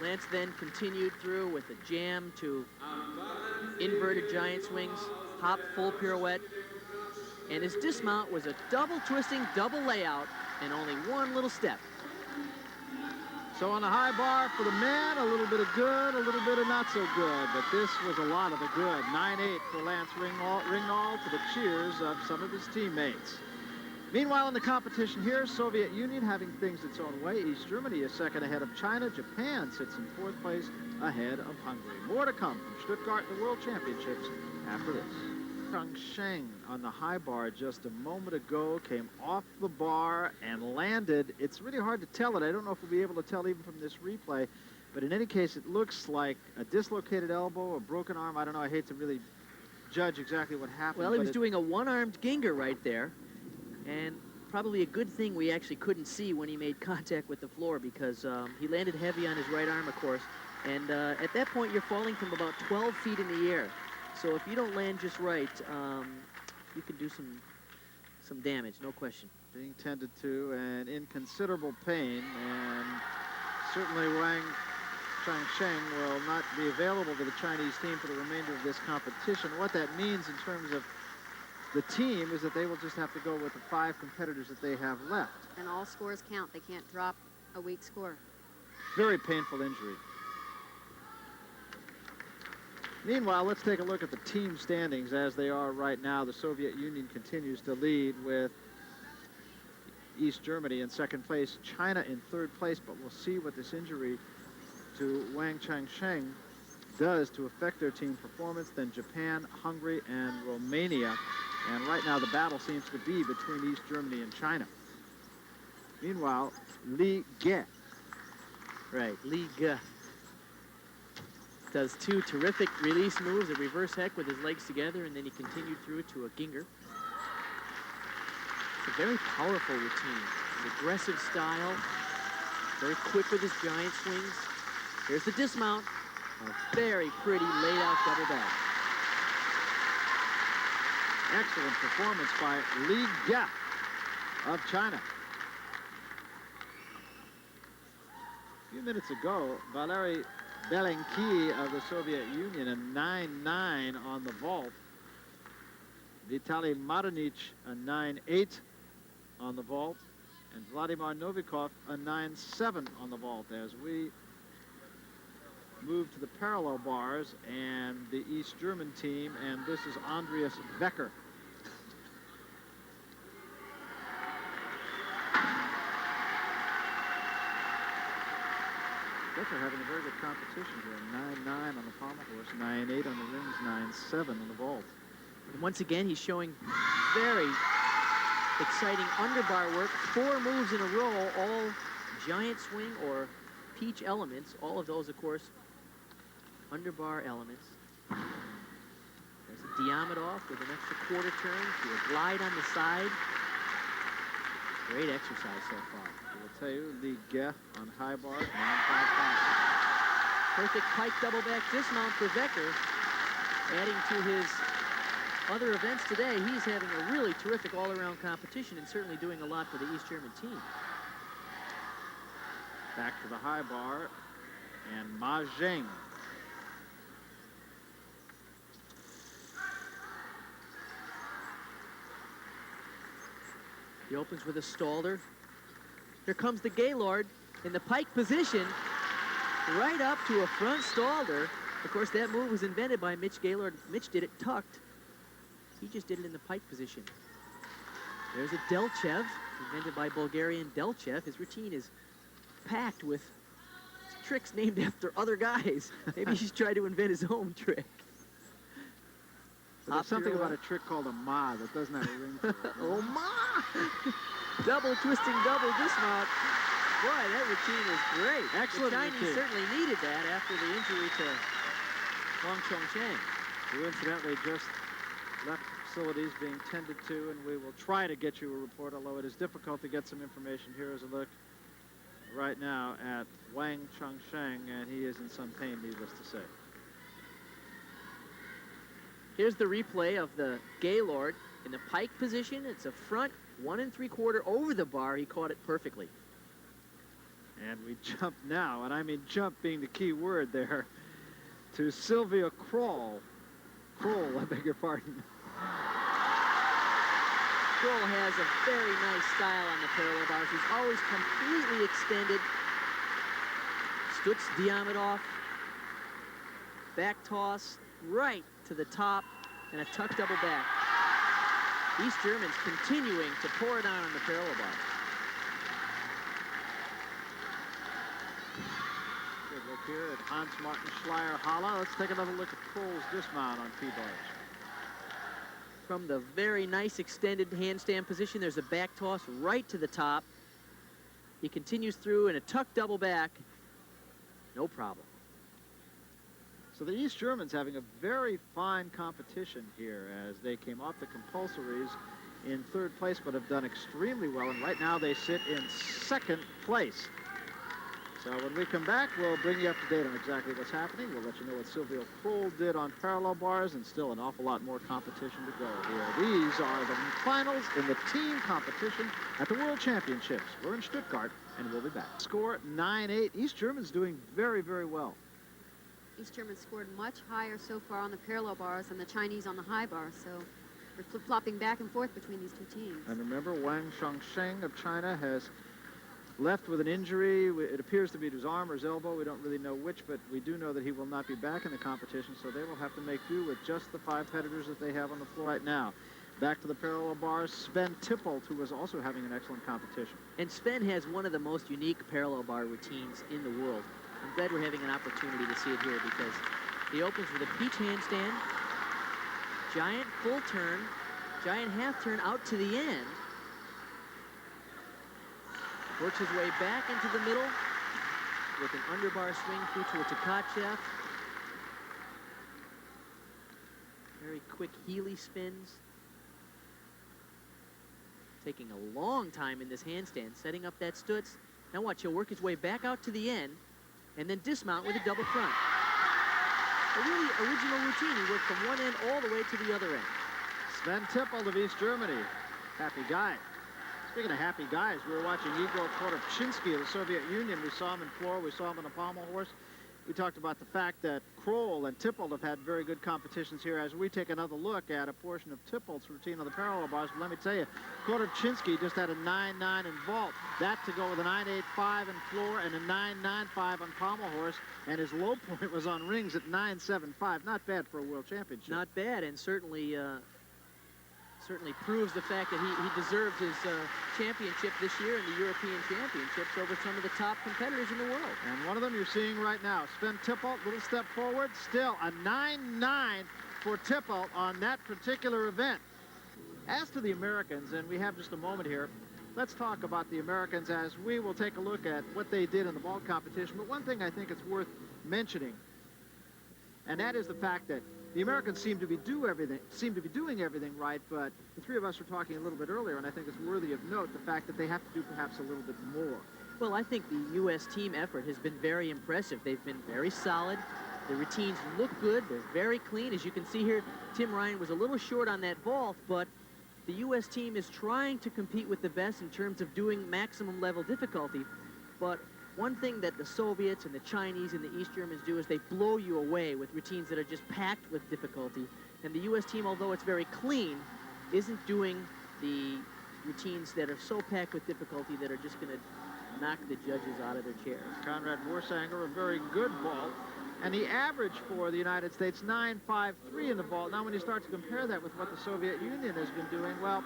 Lance then continued through with a jam to inverted giant swings, hop, full pirouette. And his dismount was a double twisting, double layout, and only one little step. So on the high bar for the men, a little bit of good, a little bit of not so good. But this was a lot of the good. 9-8 for Lance Ringnahl to the cheers of some of his teammates. Meanwhile, in the competition here, Soviet Union having things its own way. East Germany is second ahead of China. Japan sits in fourth place ahead of Hungary. More to come from Stuttgart, the World Championships, after this. Chongsheng on the high bar just a moment ago came off the bar and landed. It's really hard to tell it. I don't know if we'll be able to tell even from this replay, but in any case, it looks like a dislocated elbow, a broken arm. I don't know. I hate to really judge exactly what happened. Well, he was doing a one-armed Ginger right there, and probably a good thing we actually couldn't see when he made contact with the floor, because he landed heavy on his right arm, of course, and at that point, you're falling from about 12 feet in the air. So if you don't land just right, you can do some damage, no question. Being tended to and in considerable pain, and certainly Wang Chongsheng will not be available to the Chinese team for the remainder of this competition. What that means in terms of the team is that they will just have to go with the 5 competitors that they have left. And all scores count. They can't drop a weak score. Very painful injury. Meanwhile, let's take a look at the team standings as they are right now. The Soviet Union continues to lead with East Germany in second place, China in third place, but we'll see what this injury to Wang Chongsheng does to affect their team performance. Then Japan, Hungary, and Romania. And right now the battle seems to be between East Germany and China. Meanwhile, Li Ge. Right, Li Ge does two terrific release moves, a reverse heck with his legs together, and then he continued through it to a Ginger. It's a very powerful routine, an aggressive style, very quick with his giant swings. Here's the dismount, a very pretty laid-out double back. Excellent performance by Li Ge of China. A few minutes ago, Valery Belenki of the Soviet Union, a 9-9 on the vault. Vitaly Marinich, a 9-8 on the vault. And Vladimir Novikov, a 9-7 on the vault. As we move to the parallel bars and the East German team, and this is Andreas Wecker. Wecker having a very good competition here. 9-9 on the pommel horse, 9-8 on the rings, 9-7 on the vault. And once again, he's showing very exciting underbar work. 4 moves in a row, all giant swing or peach elements. All of those, of course, underbar elements. There's a Diamidov with an extra quarter turn to a glide on the side. Great exercise so far. I will tell you, Li Ge on high bars, 9-5-5. Perfect pike double back dismount for Wecker. Adding to his other events today, he's having a really terrific all-around competition and certainly doing a lot for the East German team. Back to the high bar, and Ma Jing. He opens with a Stalder. Here comes the Gaylord in the pike position, right up to a front Stalder. Of course, that move was invented by Mitch Gaylord. Mitch did it tucked. He just did it in the pike position. There's a Delchev, invented by Bulgarian Delchev. His routine is packed with tricks named after other guys. Maybe he's tried to invent his own trick. But there's something about a trick called a Ma that doesn't have a ring to it. Oh, Ma! Double twisting, double dismount. Boy, that routine is great. Excellent The Chinese routine. certainly needed that after the injury to Wang Chongsheng. Who incidentally just left facilities being tended to, and we will try to get you a report, although it is difficult to get some information. Here is a look right now at Wang Chongsheng, and he is in some pain, needless to say. Here's the replay of the Gaylord in the pike position. It's a front 1 3/4 over the bar. He caught it perfectly. And we jump now, and I mean jump being the key word there, to Sylvia Kroll. Kroll, I beg your pardon. Kroll has a very nice style on the parallel bars. He's always completely extended. Stutz Diamidov. Back toss right to the top and a tuck double back. East Germans continuing to pour it on the parallel bar. Good look here at Hans Martin Schleier Halle. Let's take another look at Kroll's dismount on P-bars. From the very nice extended handstand position, there's a back toss right to the top. He continues through in a tuck double back. No problem. So the East Germans having a very fine competition here as they came off the compulsories in third place, but have done extremely well. And right now they sit in second place. So when we come back, we'll bring you up to date on exactly what's happening. We'll let you know what Sylvia Kroll did on parallel bars, and still an awful lot more competition to go here. These are the finals in the team competition at the World Championships. We're in Stuttgart, and we'll be back. Score 9-8. East Germans doing very, very well. East Germans scored much higher so far on the parallel bars than the Chinese on the high bars, so we're flip-flopping back and forth between these two teams. And remember, Wang Chongsheng of China has left with an injury. It appears to be to his arm or his elbow. We don't really know which, but we do know that he will not be back in the competition, so they will have to make do with just the 5 competitors that they have on the floor right now. Back to the parallel bars, Sven Tippelt, who was also having an excellent competition. And Sven has one of the most unique parallel bar routines in the world. I'm glad we're having an opportunity to see it here because he opens with a peach handstand, giant full turn, giant half turn out to the end, works his way back into the middle with an underbar swing through to a Tkachev. Very quick Healy spins. Taking a long time in this handstand, setting up that stutz. Now watch, he'll work his way back out to the end and then dismount with a double front. A really original routine. He worked from one end all the way to the other end. Sven Tippelt of East Germany. Happy guy. Speaking of happy guys, we were watching Igor Korobchinsky of the Soviet Union. We saw him in floor. We saw him on a pommel horse. We talked about the fact that Kroll and Tippelt have had very good competitions here. As we take another look at a portion of Tippelt's routine on the parallel bars, but let me tell you, Korobchinsky just had a 9-9 in vault. That to go with a 9-8-5 in floor and a 9-9-5 on pommel horse, and his low point was on rings at 9-7-5. Not bad for a world championship. Not bad, and certainly proves the fact that he deserved his championship this year in the European Championships over some of the top competitors in the world. And one of them you're seeing right now, Sven Tippelt, little step forward, still a 9-9 for Tippelt on that particular event. As to the Americans, and we have just a moment here, let's talk about the Americans as we will take a look at what they did in the vault competition. But one thing I think it's worth mentioning, and that is the fact that the Americans seem to be doing everything right, but the three of us were talking a little bit earlier, and I think it's worthy of note the fact that they have to do perhaps a little bit more. Well, I think the U.S. team effort has been very impressive. They've been very solid. The routines look good. They're very clean. As you can see here, Tim Ryan was a little short on that vault, but the U.S. team is trying to compete with the best in terms of doing maximum level difficulty. But one thing that the Soviets and the Chinese and the East Germans do is they blow you away with routines that are just packed with difficulty. And the U.S. team, although it's very clean, isn't doing the routines that are so packed with difficulty that are just going to knock the judges out of their chairs. Conrad Warsanger, a very good vault. And the average for the United States, 9.53 in the vault. Now, when you start to compare that with what the Soviet Union has been doing, well,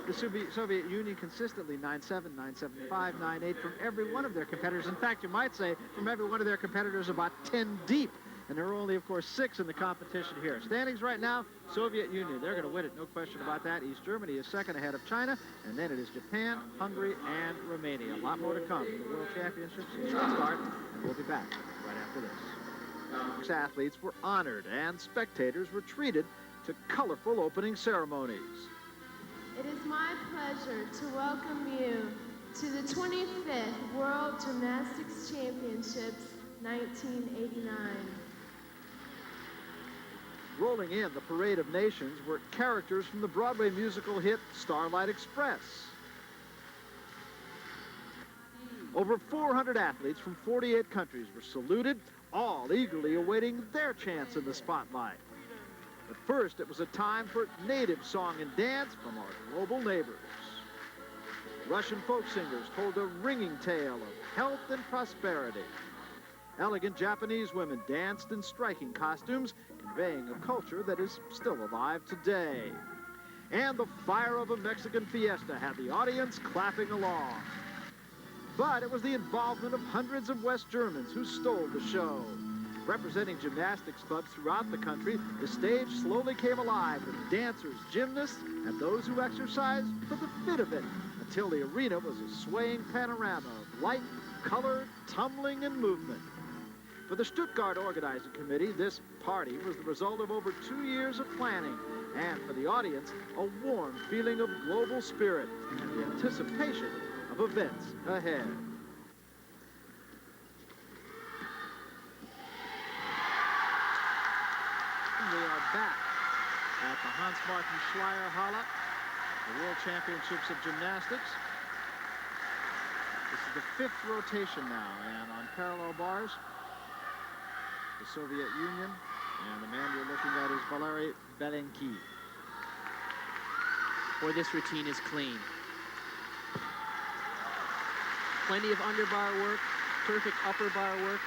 the Soviet Union consistently 9.7, 9.75, 9.8 from every one of their competitors. In fact, you might say from every one of their competitors about 10 deep. And there are only, of course, 6 in the competition here. Standings right now, Soviet Union. They're going to win it, no question about that. East Germany is second ahead of China. And then it is Japan, Hungary, and Romania. A lot more to come in the World Championships. Let's start, and we'll be back right after this. Athletes were honored, and spectators were treated to colorful opening ceremonies. It is my pleasure to welcome you to the 25th World Gymnastics Championships 1989. Rolling in the Parade of Nations were characters from the Broadway musical hit Starlight Express. Over 400 athletes from 48 countries were saluted, all eagerly awaiting their chance in the spotlight. But first, it was a time for native song and dance from our global neighbors. Russian folk singers told a ringing tale of health and prosperity. Elegant Japanese women danced in striking costumes, conveying a culture that is still alive today. And the fire of a Mexican fiesta had the audience clapping along. But it was the involvement of hundreds of West Germans who stole the show. Representing gymnastics clubs throughout the country, the stage slowly came alive with dancers, gymnasts, and those who exercised for the fit of it, until the arena was a swaying panorama of light, color, tumbling, and movement. For the Stuttgart Organizing Committee, this party was the result of over 2 years of planning, and for the audience, a warm feeling of global spirit and the anticipation of events ahead. We are back at the Hans-Martin Schleyer Halle, the World Championships of Gymnastics. This is the 5th rotation now, and on parallel bars, the Soviet Union, and the man you're looking at is Valery Belenki. Boy, this routine is clean. Plenty of underbar work, perfect upper bar work.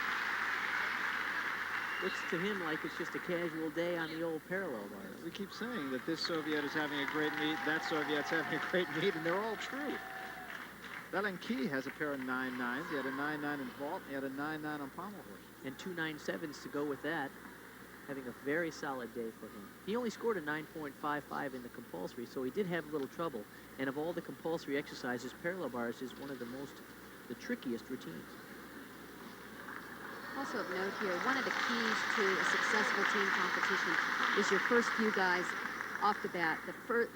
looks to him like it's just a casual day on the old parallel bars. We keep saying that this Soviet is having a great meet, that Soviet's having a great meet, and they're all true. Belenki has a pair of 9.9s. He had a 9.9 in vault, he had a 9.9 on pommel horse. And 2 9.7s to go with that. Having a very solid day for him. He only scored a 9.55 in the compulsory, so he did have a little trouble. And of all the compulsory exercises, parallel bars is one of the trickiest routines. Also of note here, one of the keys to a successful team competition is your first few guys off the bat.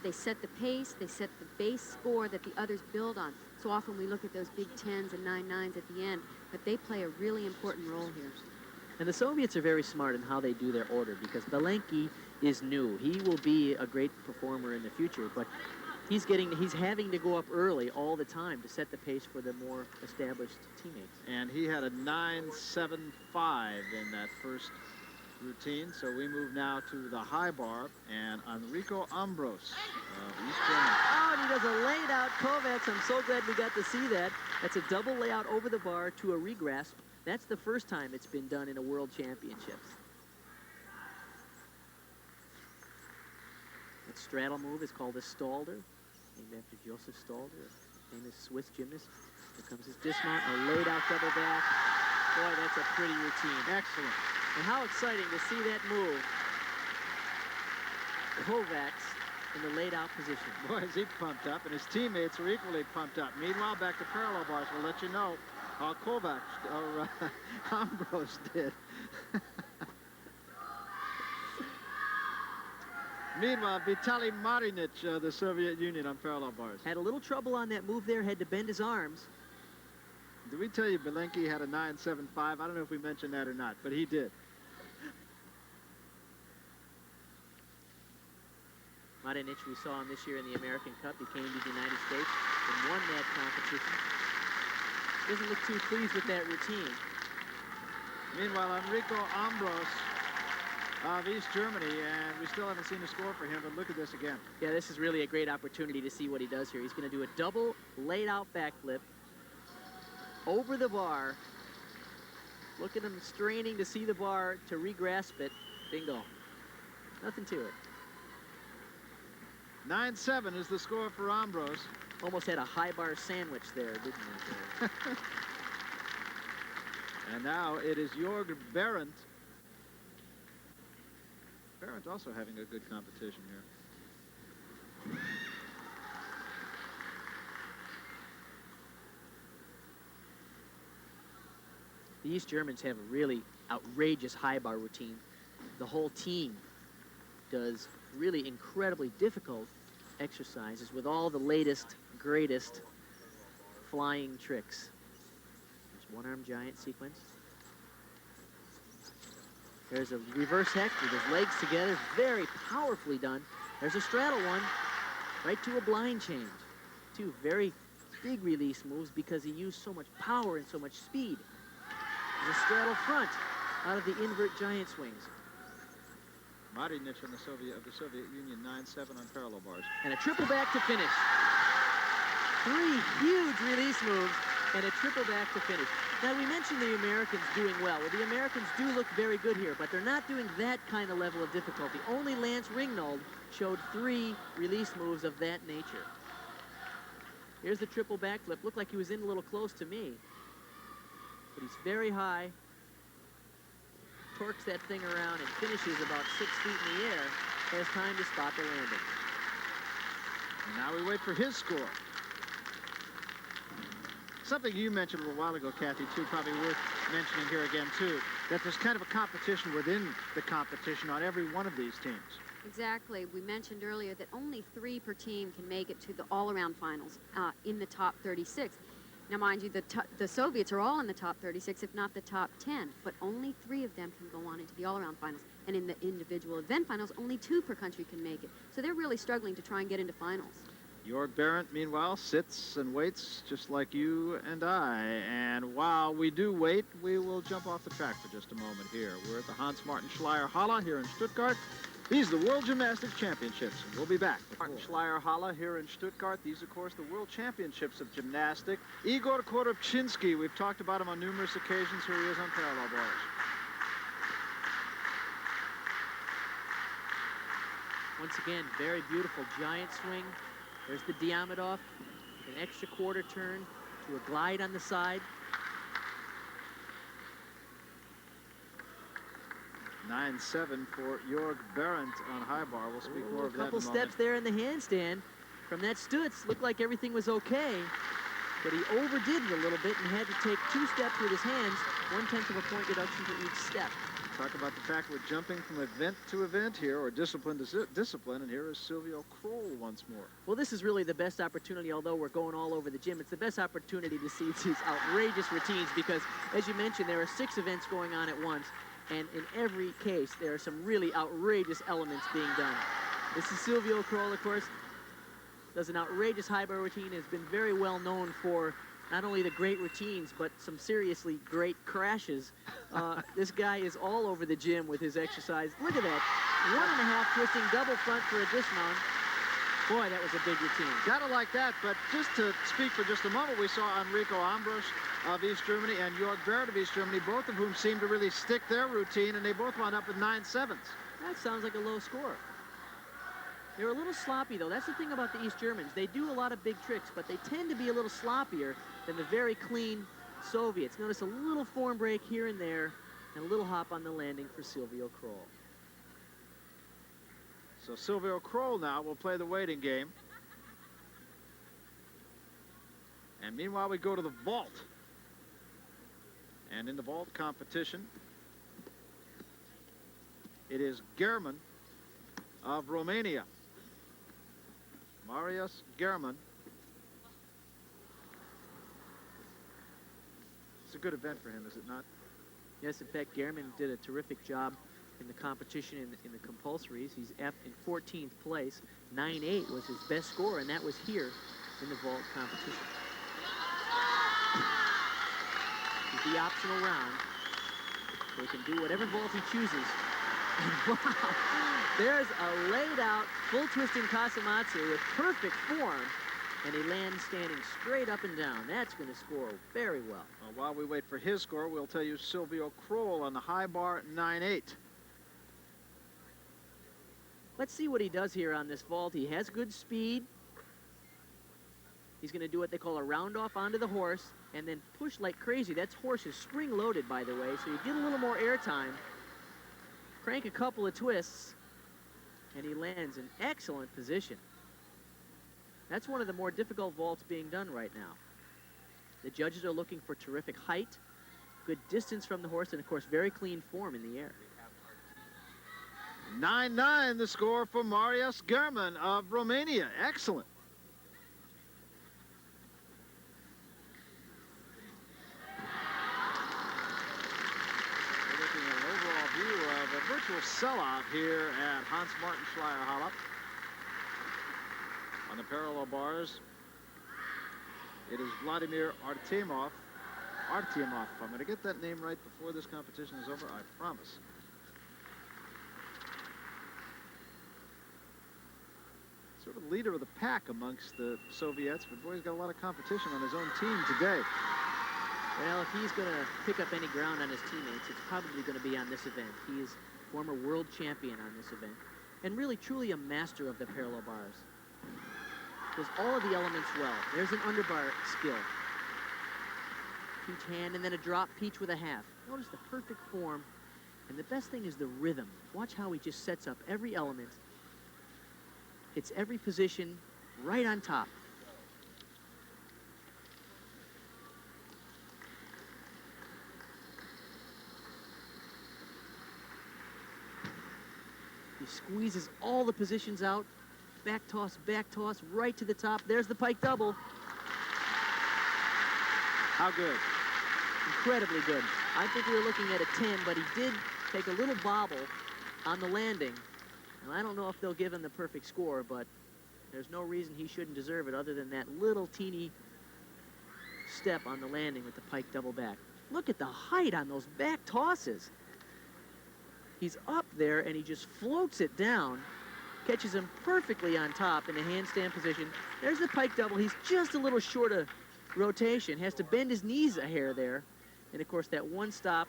They set the pace, they set the base score that the others build on. So often we look at those big 10s and 9.9s at the end, but they play a really important role here. And the Soviets are very smart in how they do their order, because Belenki is new. He will be a great performer in the future, but he's having to go up early all the time to set the pace for the more established teammates. And he had a 9.75 in that first routine. So we move now to the high bar, and Enrico Ambros of East Germany. Oh, and he does a laid out Kovacs. I'm so glad we got to see that. That's a double layout over the bar to a regrasp. That's the first time it's been done in a World Championships. That straddle move is called a Stalder, named after Joseph Stalder, a famous Swiss gymnast. Here comes his dismount, a laid out double back. Boy, that's a pretty routine. Excellent. And how exciting to see that move. Kovacs in the laid out position. Boy, is he pumped up, and his teammates are equally pumped up. Meanwhile, back to parallel bars, we'll let you know how Kovacs, or Ambros did. Meanwhile, Vitaly Marinich, the Soviet Union, on parallel bars. Had a little trouble on that move there, had to bend his arms. Did we tell you Belenki had a 9.75? I don't know if we mentioned that or not, but he did. Marinich, we saw him this year in the American Cup. He came to the United States and won that competition. Doesn't look too pleased with that routine. Meanwhile, Enrico Ambros of East Germany, and we still haven't seen a score for him, but look at this again. Yeah, this is really a great opportunity to see what he does here. He's going to do a double laid out backflip over the bar. Look at him straining to see the bar, to re-grasp it. Bingo. Nothing to it. 9.7 is the score for Ambros. Almost had a high bar sandwich there, didn't he? And now it is Jörg Behrend. Behrend also having a good competition here. The East Germans have a really outrageous high bar routine. The whole team does really incredibly difficult exercises with all the latest, greatest flying tricks. There's one-arm giant sequence. There's a reverse hex with his legs together, very powerfully done. There's a straddle one, right to a blind change. Two very big release moves because he used so much power and so much speed. There's a straddle front out of the invert giant swings. Marinich of the Soviet Union, 9.7 on parallel bars. And a triple back to finish. 3 huge release moves and a triple back to finish. Now, we mentioned the Americans doing well. Well, the Americans do look very good here, but they're not doing that kind of level of difficulty. Only Lance Ringnold showed 3 release moves of that nature. Here's the triple backflip. Looked like he was in a little close to me, but he's very high. Torques that thing around and finishes about 6 feet in the air. Has time to spot the landing. And now we wait for his score. Something you mentioned a little while ago, Kathy, too, probably worth mentioning here again, too, that there's kind of a competition within the competition on every one of these teams. Exactly. We mentioned earlier that only 3 per team can make it to the all-around finals in the top 36. Now, mind you, the Soviets are all in the top 36, if not the top 10, but only 3 of them can go on into the all-around finals. And in the individual event finals, only 2 per country can make it. So they're really struggling to try and get into finals. Jörg Behrend, meanwhile, sits and waits just like you and I. And while we do wait, we will jump off the track for just a moment here. We're at the Hans-Martin Schleyer Halle here in Stuttgart. These are the World Gymnastics Championships. We'll be back. Martin Schleyer Halle here in Stuttgart. These, of course, the World Championships of Gymnastics. Igor Korobchinsky, we've talked about him on numerous occasions. Here he is on parallel bars. Once again, very beautiful giant swing. There's the Diamidov, an extra quarter turn to a glide on the side. 9-7 for Jörg Behrend on high bar. We'll speak more of that in a A couple moment. steps there in the handstand. From that stutz, looked like everything was okay, but he overdid it a little bit and had to take 2 steps with his hands, 1/10 of a point deduction for each step. Talk about the fact we're jumping from event to event here, or discipline to discipline, and here is Silvio Kroll once more. Well, this is really the best opportunity, although we're going all over the gym. It's the best opportunity to see these outrageous routines because, as you mentioned, there are 6 events going on at once, and in every case, there are some really outrageous elements being done. This is Silvio Kroll, of course, does an outrageous high bar routine, has been very well known for not only the great routines, but some seriously great crashes. This guy is all over the gym with his exercise. Look at that, 1.5 twisting double front for a dismount. Boy, that was a big routine. Gotta like that, but just to speak for just a moment, we saw Enrico Ambros of East Germany and Jörg Behrend of East Germany, both of whom seemed to really stick their routine, and they both wound up with 9-7s. That sounds like a low score. They were a little sloppy, though. That's the thing about the East Germans. They do a lot of big tricks, but they tend to be a little sloppier than the very clean Soviets. Notice a little form break here and there, and a little hop on the landing for Silvio Kroll. So Silvio Kroll now will play the waiting game. And meanwhile, we go to the vault. And in the vault competition, it is Gherman of Romania. Marius Gherman. It's a good event for him, is it not? Yes, in fact, Gherman did a terrific job in the competition in the compulsories. He's in 14th place. 9-8 was his best score, and that was here in the vault competition. It's the optional round, so he can do whatever vault he chooses. Wow, there's a laid-out full twisting Kasamatsu with perfect form, and he lands standing straight up and down. That's going to score very well. While we wait for his score, we'll tell you Silvio Kroll on the high bar, 9-8. Let's see what he does here on this vault. He has good speed. He's going to do what they call a round off onto the horse and then push like crazy. That horse is spring loaded, by the way, so you get a little more air time. Crank a couple of twists, and he lands in excellent position. That's one of the more difficult vaults being done right now. The judges are looking for terrific height, good distance from the horse, and of course, very clean form in the air. 9-9, the score for Marius Gherman of Romania. Excellent. We're looking at an overall view of a virtual sell-out here at Hans Martin Schleierhalle. On the parallel bars, it is Vladimir Artemov. Artemov. I'm going to get that name right before this competition is over, I promise. Sort of leader of the pack amongst the Soviets, but boy, he's got a lot of competition on his own team today. Well, if he's going to pick up any ground on his teammates, it's probably going to be on this event. He is former world champion on this event, and really, truly a master of the parallel bars. Does all of the elements well. There's an underbar skill. Peach hand, and then a drop peach with a half. Notice the perfect form, and the best thing is the rhythm. Watch how he just sets up every element. Hits every position right on top. He squeezes all the positions out. Back toss, right to the top. There's the pike double. How good? Incredibly good. I think we were looking at a 10, but he did take a little bobble on the landing. And I don't know if they'll give him the perfect score, but there's no reason he shouldn't deserve it other than that little teeny step on the landing with the pike double back. Look at the height on those back tosses. He's up there, and he just floats it down. Catches him perfectly on top in the handstand position. There's the pike double. He's just a little short of rotation. Has to bend his knees a hair there. And, of course, that one step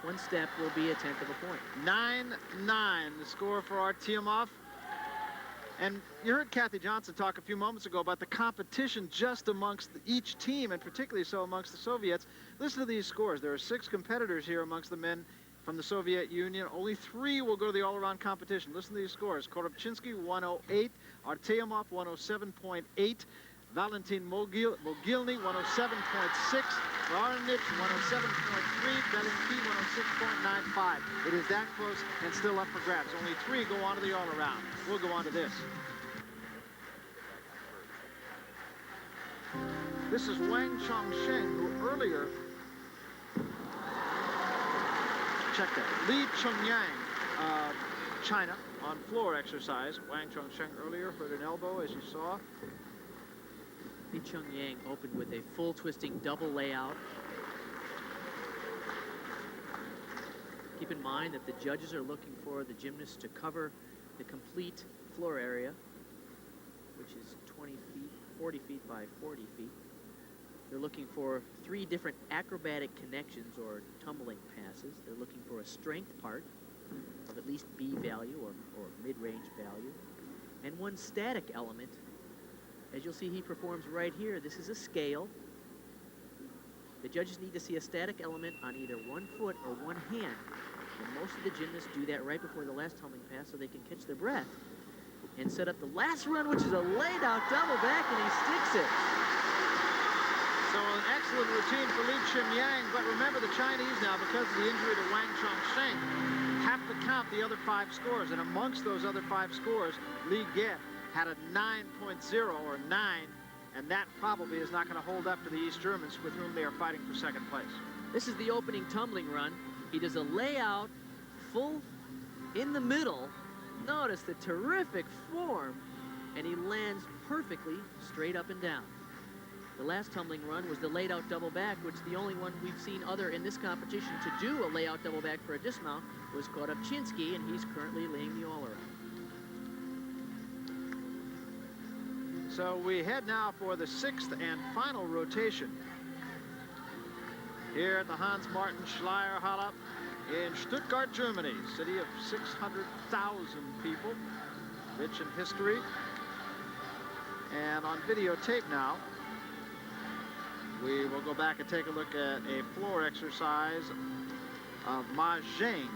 will be a 10th of a point. 9-9, the score for Artemov. And you heard Kathy Johnson talk a few moments ago about the competition just amongst each team, and particularly so amongst the Soviets. Listen to these scores. There are 6 competitors here amongst the men from the Soviet Union. Only 3 will go to the all-around competition. Listen to these scores. Korobchinsky, 108. Artemov, 107.8. Valentin Mogilny, 107.6. Marinich, 107.3. Behrend, 106.95. It is that close and still up for grabs. Only 3 go on to the all-around. We'll go on to this. This is Wang Chongsheng, who earlier, check that, Li Chongyang, China, on floor exercise. Wang Chongsheng earlier hurt an elbow, as you saw. Li Chongyang opened with a full twisting double layout. Keep in mind that the judges are looking for the gymnast to cover the complete floor area, which is 20 feet, 40 feet by 40 feet. They're looking for 3 different acrobatic connections or tumbling passes. They're looking for a strength part of at least B value or mid-range value, and 1 static element. As you'll see, he performs right here. This is a scale. The judges need to see a static element on either 1 foot or 1 hand. And most of the gymnasts do that right before the last tumbling pass so they can catch their breath and set up the last run, which is a laid out double back, and he sticks it. So an excellent routine for Li Chongyang, but remember the Chinese now, because of the injury to Wang Chongsheng, have to count the other 5 scores, and amongst those other 5 scores, Li Ge had a 9.0 or 9, and that probably is not going to hold up to the East Germans, with whom they are fighting for 2nd place. This is the opening tumbling run. He does a layout, full in the middle. Notice the terrific form, and he lands perfectly straight up and down. The last tumbling run was the laid out double back, which the only one we've seen other in this competition to do a layout double back for a dismount was Korobchinsky, and he's currently laying the all-around. So we head now for the 6th and final rotation here at the Hans-Martin Schleierhalle in Stuttgart, Germany, city of 600,000 people, rich in history. And on videotape now, we will go back and take a look at a floor exercise of Ma Jing.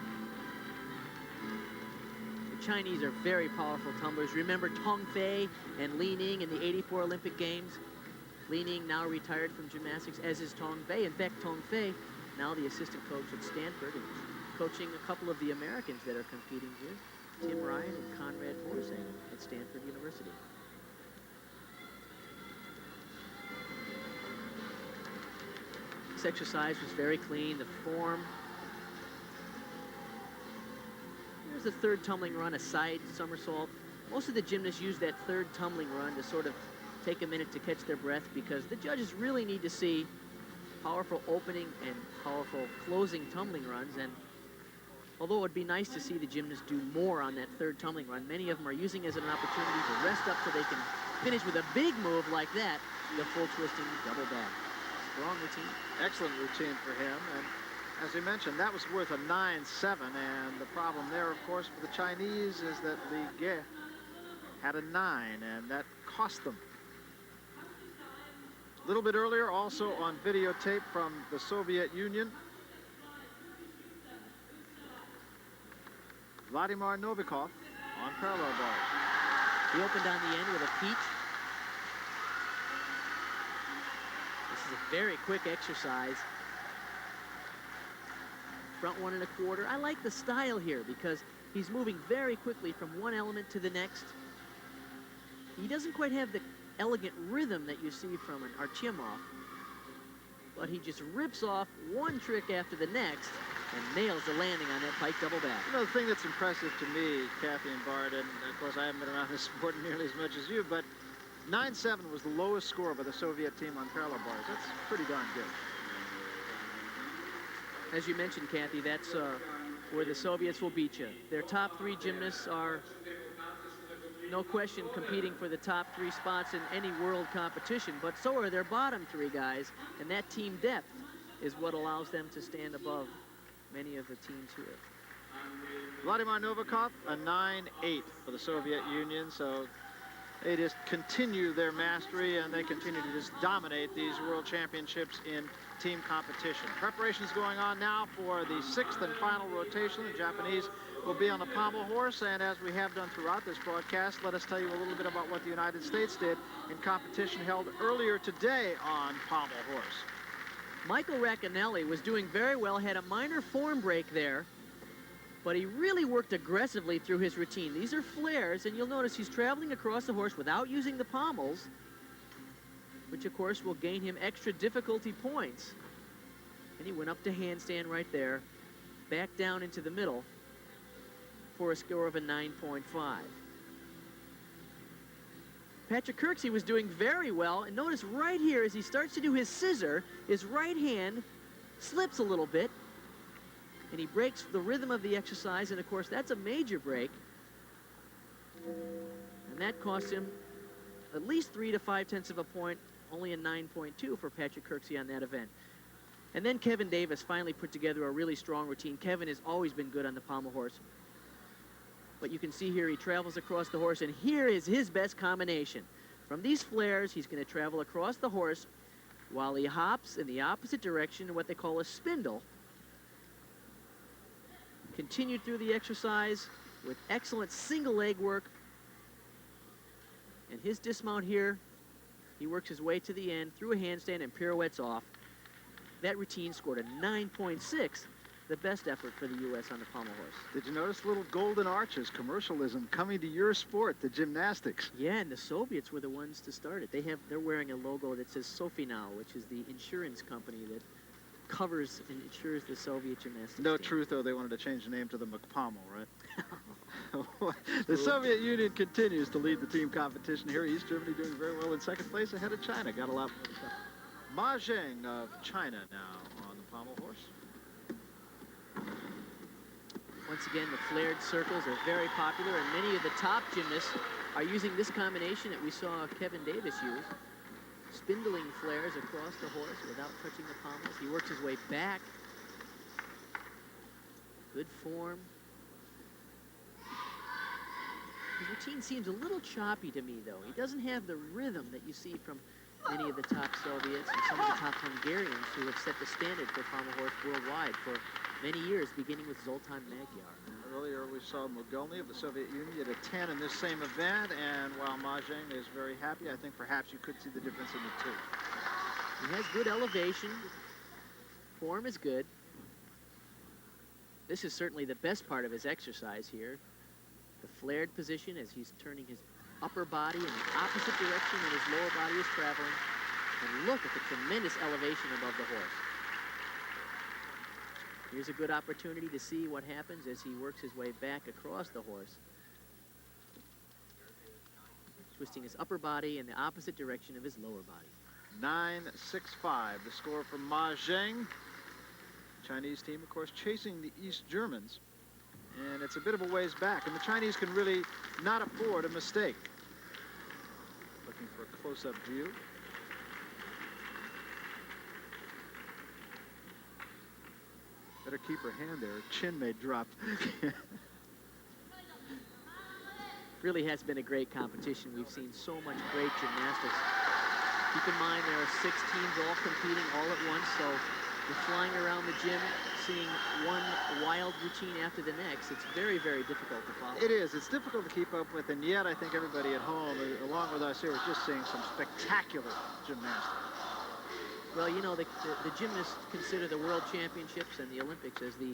The Chinese are very powerful tumblers. Remember Tong Fei and Li Ning in the '84 Olympic Games. Li Ning now retired from gymnastics, as is Tong Fei. In fact, Tong Fei, now the assistant coach at Stanford, and coaching a couple of the Americans that are competing here, Tim Ryan and Conrad Forsang at Stanford University. This exercise was very clean, the form. Here's the 3rd tumbling run, a side somersault. Most of the gymnasts use that 3rd tumbling run to sort of take a minute to catch their breath, because the judges really need to see powerful opening and powerful closing tumbling runs. And although it would be nice to see the gymnasts do more on that 3rd tumbling run, many of them are using it as an opportunity to rest up so they can finish with a big move like that, the full twisting double back. Strong routine. Excellent routine for him. And as we mentioned, that was worth a 9.7. And the problem there, of course, for the Chinese is that Li Ge had a 9, and that cost them. A little bit earlier, also on videotape from the Soviet Union, Vladimir Novikov on parallel bars. He opened on the end with a peach. This is a very quick exercise. Front 1 1/4. I like the style here because he's moving very quickly from one element to the next. He doesn't quite have the elegant rhythm that you see from an Artemov, but he just rips off one trick after the next and nails the landing on that pike double back. You know, the thing that's impressive to me, Kathy and Bart, and of course I haven't been around this sport nearly as much as you, but 9.7 was the lowest score by the Soviet team on parallel bars. That's pretty darn good. As you mentioned, Kathy, that's where the Soviets will beat you. Their top 3 gymnasts are, no question, competing for the top 3 spots in any world competition, but so are their bottom 3 guys, and that team depth is what allows them to stand above many of the teams here. Vladimir Novikov, a 9-8 for the Soviet Union. So they just continue their mastery, and they continue to just dominate these world championships in team competition. Preparations going on now for the 6th and final rotation. The Japanese will be on the pommel horse, and as we have done throughout this broadcast, let us tell you a little bit about what the United States did in competition held earlier today on pommel horse. Michael Racanelli was doing very well, had a minor form break there, but he really worked aggressively through his routine. These are flares, and you'll notice he's traveling across the horse without using the pommels, which of course will gain him extra difficulty points. And he went up to handstand right there, back down into the middle for a score of a 9.5. Patrick Kirksey was doing very well, and notice right here as he starts to do his scissor, his right hand slips a little bit, and he breaks the rhythm of the exercise, and of course that's a major break. And that cost him at least 3 to 5/10 of a point, only a 9.2 for Patrick Kirksey on that event. And then Kevin Davis finally put together a really strong routine. Kevin has always been good on the pommel horse. But you can see here he travels across the horse, and here is his best combination. From these flares, he's going to travel across the horse while he hops in the opposite direction in what they call a spindle. Continued through the exercise with excellent single leg work. And his dismount here, he works his way to the end through a handstand and pirouettes off. That routine scored a 9.6, the best effort for the U.S. on the pommel horse. Did you notice little golden arches, commercialism coming to your sport, the gymnastics? Yeah, and the Soviets were the ones to start it. They're wearing a logo that says Sofinal, which is the insurance company that covers and insures the Soviet gymnastics No team. truth, though, they wanted to change the name to the McPommel, right? The Soviet Union continues to lead the team competition here. East Germany doing very well in second place ahead of China. Got a lot more stuff. Ma Zheng of China now on the pommel horse. Once again, the flared circles are very popular, and many of the top gymnasts are using this combination that we saw Kevin Davis use. Spindling flares across the horse without touching the pommels. He works his way back. Good form. His routine seems a little choppy to me, though. He doesn't have the rhythm that you see from many of the top Soviets and some of the top Hungarians who have set the standard for pommel horse worldwide for many years, beginning with Zoltan Magyar. Earlier we saw Mogilny of the Soviet Union get a 10 in this same event, and while Ma Zheng is very happy, I think perhaps you could see the difference in the two. He has good elevation. Form is good. This is certainly the best part of his exercise here. The flared position as he's turning his upper body in the opposite direction that his lower body is traveling. And look at the tremendous elevation above the horse. Here's a good opportunity to see what happens as he works his way back across the horse. Twisting his upper body in the opposite direction of his lower body. 9.65, the score for Ma Zheng. Chinese team, of course, chasing the East Germans. And it's a bit of a ways back, and the Chinese can really not afford a mistake. Looking for a close-up view. Better keep her hand there. Her chin may drop. Really has been a great competition. We've seen so much great gymnastics. Keep in mind there are 6 teams all competing all at once, so you're flying around the gym, seeing one wild routine after the next. It's very, very difficult to follow. It is. It's difficult to keep up with, and yet I think everybody at home, along with us here, is just seeing some spectacular gymnastics. Well, you know, the gymnasts consider the World Championships and the Olympics as the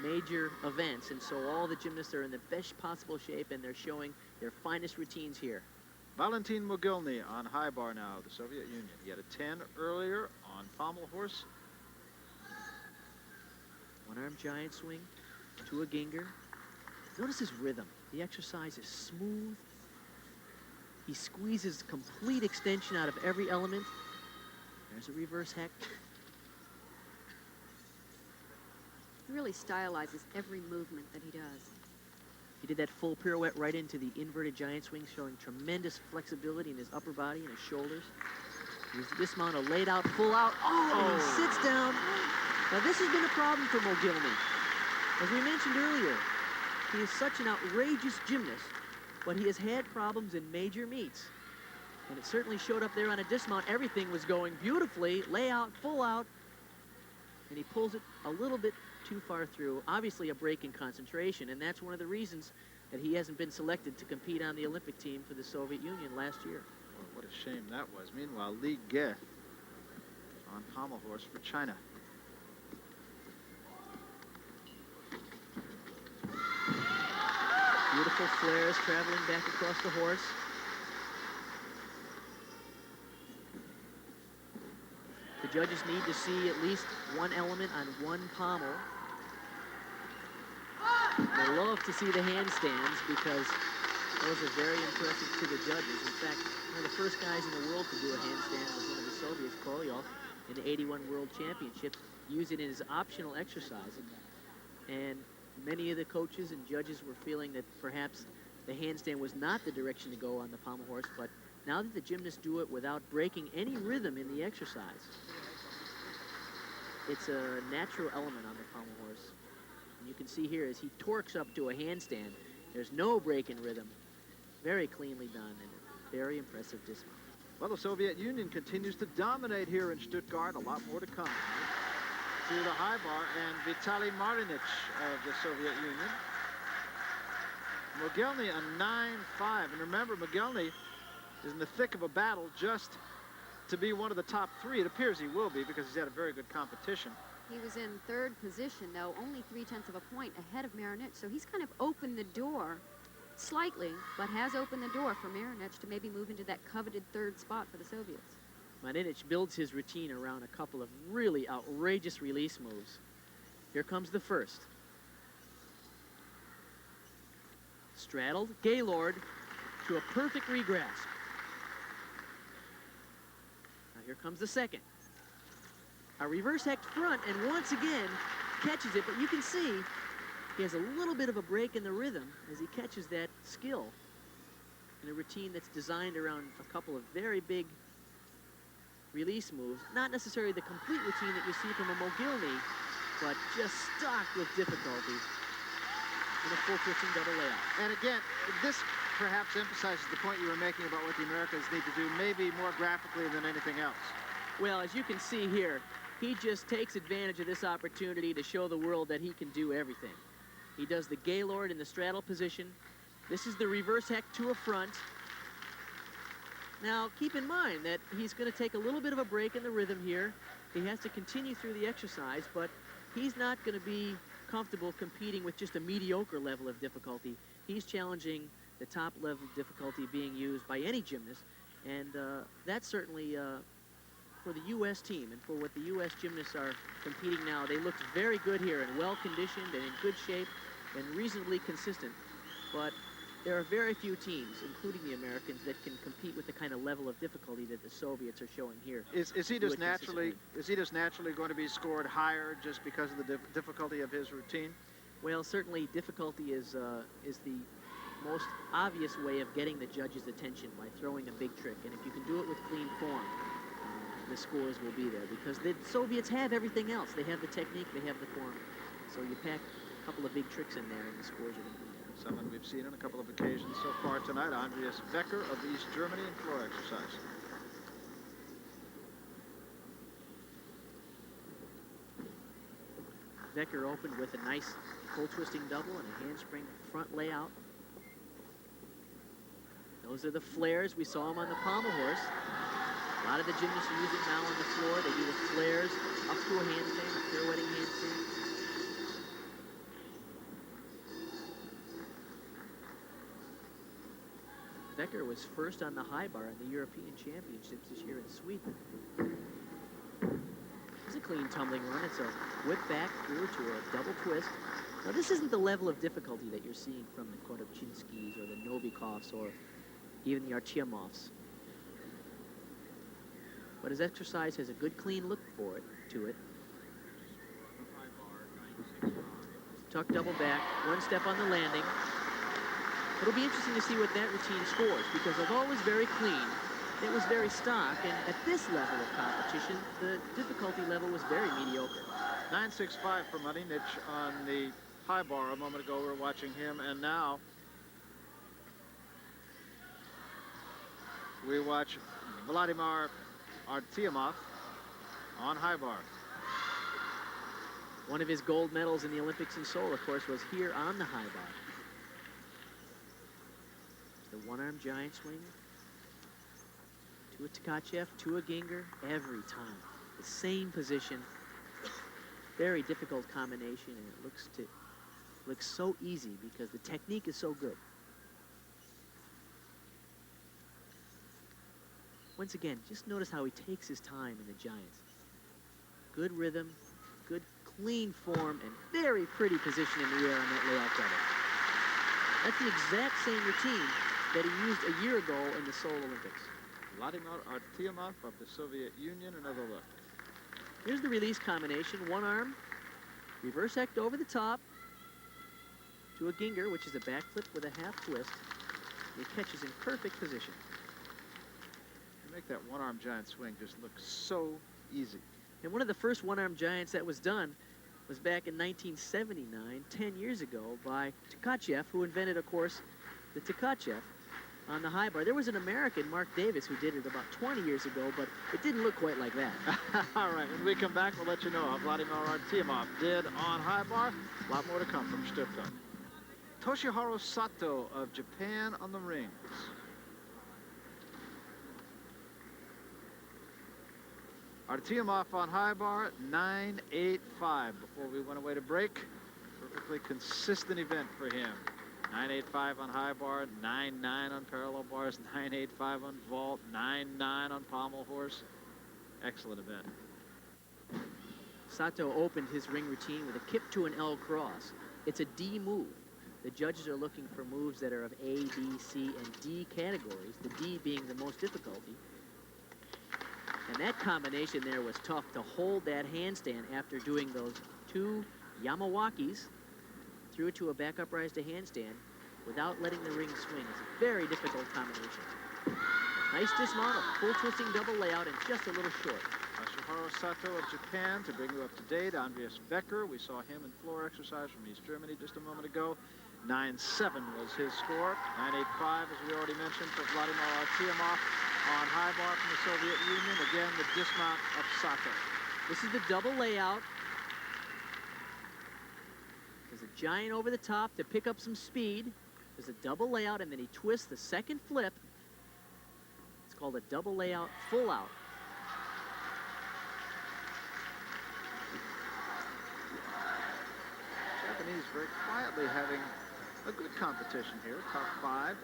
major events, and so all the gymnasts are in the best possible shape, and they're showing their finest routines here. Valentin Mogilny on high bar now, the Soviet Union. He had a 10 earlier on pommel horse. One-arm giant swing to a ginger. Notice his rhythm. The exercise is smooth. He squeezes complete extension out of every element. There's a reverse heck. He really stylizes every movement that he does. He did that full pirouette right into the inverted giant swing, showing tremendous flexibility in his upper body and his shoulders. He's dismount, a laid out, full out. Oh, he sits down. Now this has been a problem for Mogilny. As we mentioned earlier, he is such an outrageous gymnast, but he has had problems in major meets. And it certainly showed up there on a dismount. Everything was going beautifully, layout, full out, and he pulls it a little bit too far through. Obviously a break in concentration, and that's one of the reasons that he hasn't been selected to compete on the Olympic team for the Soviet Union last year. Well, what a shame that was. Meanwhile, Li Ge on pommel horse for China. Beautiful flares traveling back across the horse. The judges need to see at least one element on one pommel. They love to see the handstands because those are very impressive to the judges. In fact, one of the first guys in the world to do a handstand was one of the Soviets, Kroll, in the '81 World Championships, used it as optional exercise. And many of the coaches and judges were feeling that perhaps the handstand was not the direction to go on the pommel horse, but now that the gymnasts do it without breaking any rhythm in the exercise, it's a natural element on the pommel horse. And you can see here as he torques up to a handstand, there's no break in rhythm. Very cleanly done and very impressive dismount. Well, the Soviet Union continues to dominate here in Stuttgart. A lot more to come. To the high bar, and Vitaly Marinich of the Soviet Union. Mogilny a 9.5. And remember, Mogilny is in the thick of a battle just to be one of the top three. It appears he will be because he's had a very good competition. He was in third position, though, only 0.3 of a point ahead of Marinich. So he's kind of opened the door slightly, but has opened the door for Marinich to maybe move into that coveted third spot for the Soviets. Marinich builds his routine around a couple of really outrageous release moves. Here comes the first. Straddled, Gaylord to a perfect regrasp. Now here comes the second. A reverse hecht front, and once again catches it, but you can see he has a little bit of a break in the rhythm as he catches that skill in a routine that's designed around a couple of very big release moves, not necessarily the complete routine that you see from a Mogilny, but just stocked with difficulty in a full twisting double layout. And again, this perhaps emphasizes the point you were making about what the Americans need to do, maybe more graphically than anything else. Well, as you can see here, he just takes advantage of this opportunity to show the world that he can do everything. He does the Gaylord in the straddle position. This is the reverse hecht to a front. Now, keep in mind that he's going to take a little bit of a break in the rhythm here. He has to continue through the exercise, but he's not going to be comfortable competing with just a mediocre level of difficulty. He's challenging the top level of difficulty being used by any gymnast, and that's certainly for the U.S. team and for what the U.S. gymnasts are competing now. They looked very good here and well-conditioned and in good shape and reasonably consistent, but there are very few teams, including the Americans, that can compete with the kind of level of difficulty that the Soviets are showing here. Is he just naturally going to be scored higher just because of the difficulty of his routine? Well, certainly difficulty is the most obvious way of getting the judges' attention by throwing a big trick, and if you can do it with clean form, the scores will be there because the Soviets have everything else. They have the technique, they have the form, so you pack a couple of big tricks in there and the scores are going to be there. Someone we've seen on a couple of occasions so far tonight, Andreas Wecker of East Germany in floor exercise. Wecker opened with a nice full twisting double and a handspring front layout. Those are the flares. We saw him on the pommel horse. A lot of the gymnasts use it now on the floor. They do the flares up to a handstand, a pirouetting handstand. Wecker was first on the high bar in the European Championships this year in Sweden. It's a clean tumbling run. It's a whip back through to a double twist. Now, this isn't the level of difficulty that you're seeing from the Korobchinskys or the Novikovs or even the Artemovs. But his exercise has a good, clean look to it. Tuck double back, one step on the landing. It'll be interesting to see what that routine scores because although it was very clean, it was very stock, and at this level of competition, the difficulty level was very mediocre. 9.65 for Marinich on the high bar a moment ago. We were watching him, and now we watch Vladimir Artemov on high bar. One of his gold medals in the Olympics in Seoul, of course, was here on the high bar. The one-arm giant swing. To a Tkachev, to a Ginger, every time. The same position. Very difficult combination, and it looks so easy because the technique is so good. Once again, just notice how he takes his time in the giants. Good rhythm, good clean form, and very pretty position in the air on that layout double. That's the exact same routine that he used a year ago in the Seoul Olympics. Vladimir Artemov of the Soviet Union, another look. Here's the release combination. One arm, reverse ect over the top, to a Ginger, which is a backflip with a half twist. He catches in perfect position. You make that one-arm giant swing just look so easy. And one of the first one-arm giants that was done was back in 1979, 10 years ago, by Tkachev, who invented, of course, the Tkachev on the high bar. There was an American, Mark Davis, who did it about 20 years ago, but it didn't look quite like that. All right, when we come back, we'll let you know how Vladimir Artemov did on high bar. A lot more to come from Stuttgart. Toshiharu Sato of Japan on the rings. Artemov on high bar, 9.85 before we went away to break. Perfectly consistent event for him. 9.85 on high bar, 9.9 on parallel bars, 9.85 on vault, 9.9 on pommel horse. Excellent event. Sato opened his ring routine with a kip to an L cross. It's a D move. The judges are looking for moves that are of A, B, C, and D categories, the D being the most difficulty. And that combination there was tough to hold that handstand after doing those two Yamawakis. Threw it to a back up rise to handstand without letting the ring swing. It's a very difficult combination. Nice dismount, full twisting double layout, and just a little short. Toshiharu Sato of Japan to bring you up to date. Andreas Wecker, we saw him in floor exercise from East Germany just a moment ago. 9.7 was his score. 9.85, as we already mentioned, for Vladimir Artemov on high bar from the Soviet Union. Again, the dismount of Sato. This is the double layout. There's a giant over the top to pick up some speed. There's a double layout, and then he twists the second flip. It's called a double layout full out. Japanese very quietly having a good competition here, top 5.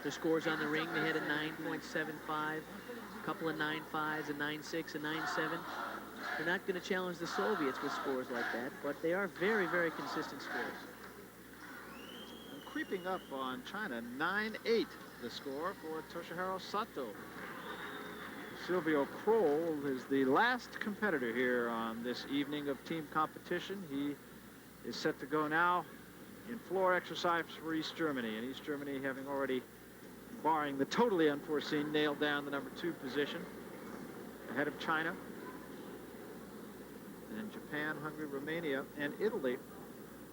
The scores on the ring, they had a 9.75, a couple of 9.5s, a 9.6, a 9.7. They're not going to challenge the Soviets with scores like that, but they are very, very consistent scores. And creeping up on China, 9.8 the score for Toshiharu Sato. Silvio Kroll is the last competitor here on this evening of team competition. He is set to go now in floor exercise for East Germany, and East Germany having already, barring the totally unforeseen, nailed down the number 2 position ahead of China. And Japan, Hungary, Romania, and Italy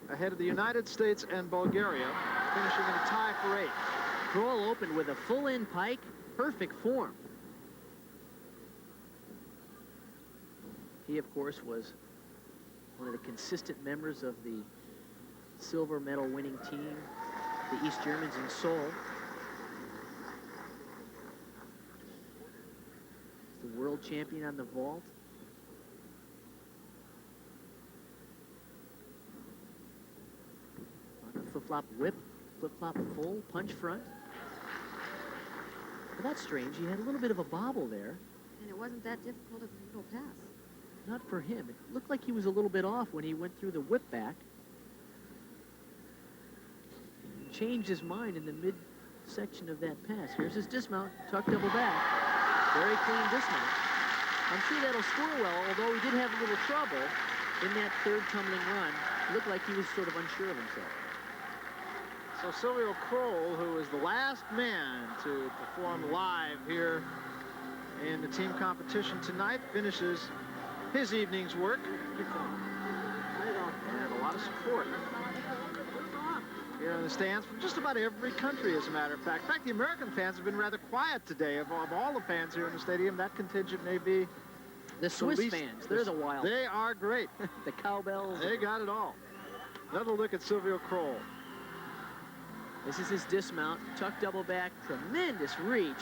ahead of the United States and Bulgaria, finishing in a tie for 8. Kroll opened with a full-in pike, perfect form. He, of course, was one of the consistent members of the silver medal winning team, the East Germans in Seoul. He's the world champion on the vault. Flip-flop whip, flip-flop full, punch front. Well, that's strange. He had a little bit of a bobble there. And it wasn't that difficult of a little pass. Not for him. It looked like he was a little bit off when he went through the whip back. He changed his mind in the mid-section of that pass. Here's his dismount, tuck double back. Very clean dismount. I'm sure that'll score well, although he did have a little trouble in that third tumbling run. It looked like he was sort of unsure of himself. So Silvio Kroll, who is the last man to perform live here in the team competition tonight, finishes his evening's work. And a lot of support here in the stands from just about every country, as a matter of fact. In fact, the American fans have been rather quiet today. Of all the fans here in the stadium, that contingent may be The Swiss fans, they're the wild. They are great. The cowbells. They got it all. Another look at Silvio Kroll. This is his dismount, tuck double back, tremendous reach.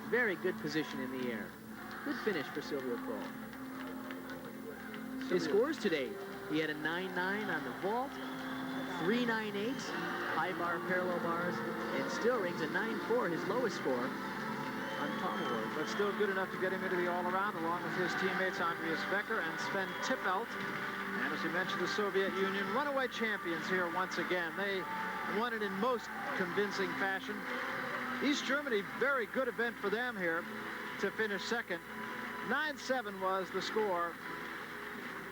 Very good position in the air. Good finish for Silvio Kroll. His scores today, he had a 9-9 on the vault, 3.98 high bar, parallel bars, and still rings a 9.4, his lowest score on pommel horse. But still good enough to get him into the all-around, along with his teammates Andreas Wecker and Sven Tippelt. And as you mentioned, the Soviet Union runaway champions here once again. They won it in most convincing fashion. East Germany, very good event for them here to finish second. 9-7 was the score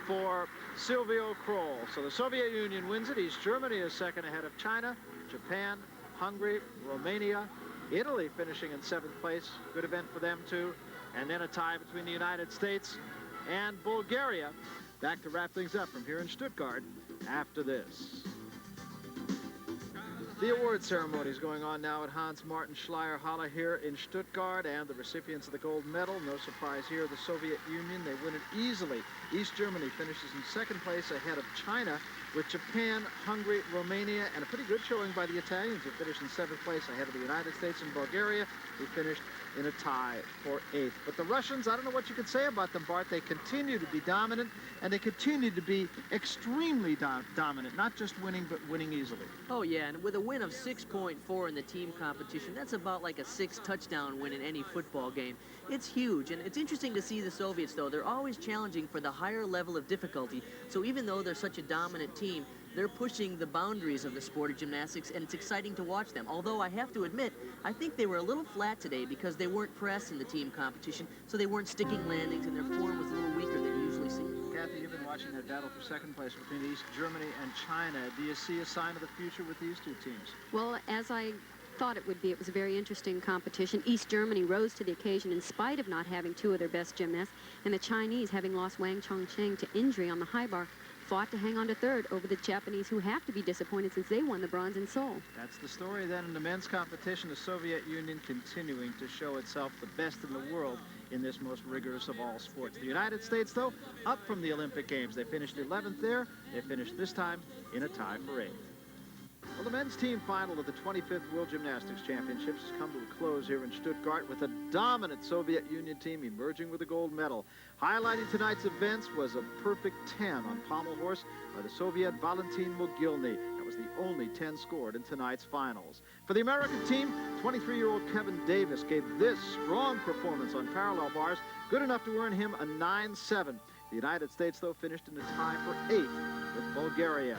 for Silvio Kroll. So the Soviet Union wins it. East Germany is second ahead of China, Japan, Hungary, Romania, Italy finishing in 7th place. Good event for them too. And then a tie between the United States and Bulgaria. Back to wrap things up from here in Stuttgart after this. The award ceremony is going on now at Hans-Martin Schleierhalle here in Stuttgart, and the recipients of the gold medal, no surprise here, the Soviet Union. They win it easily. East Germany finishes in 2nd place ahead of China, with Japan, Hungary, Romania, and a pretty good showing by the Italians, who finished in 7th place ahead of the United States and Bulgaria, who finished in a tie for 8th. But the Russians, I don't know what you could say about them, Bart. They continue to be dominant, and they continue to be extremely dominant, not just winning, but winning easily. Oh, yeah, and with a win of 6.4 in the team competition, that's about like a 6-touchdown win in any football game. It's huge, and it's interesting to see the Soviets, though. They're always challenging for the higher level of difficulty, so even though they're such a dominant team, they're pushing the boundaries of the sport of gymnastics, and it's exciting to watch them. Although I have to admit, I think they were a little flat today because they weren't pressed in the team competition, so they weren't sticking landings, and their form was a little weaker than you usually see. Kathy, you've been watching that battle for 2nd place between East Germany and China. Do you see a sign of the future with these two teams? Well, as I thought it would be, it was a very interesting competition. East Germany rose to the occasion in spite of not having 2 of their best gymnasts, and the Chinese, having lost Wang Chongsheng to injury on the high bar, fought to hang on to 3rd over the Japanese, who have to be disappointed since they won the bronze in Seoul. That's the story then in the men's competition. The Soviet Union continuing to show itself the best in the world in this most rigorous of all sports. The United States, though, up from the Olympic Games. They finished 11th there. They finished this time in a tie for 8th. Well, the men's team final of the 25th World Gymnastics Championships has come to a close here in Stuttgart with a dominant Soviet Union team emerging with a gold medal. Highlighting tonight's events was a perfect 10 on pommel horse by the Soviet Valentin Mogilny. That was the only 10 scored in tonight's finals. For the American team, 23-year-old Kevin Davis gave this strong performance on parallel bars, good enough to earn him a 9-7. The United States, though, finished in a tie for 8th with Bulgaria.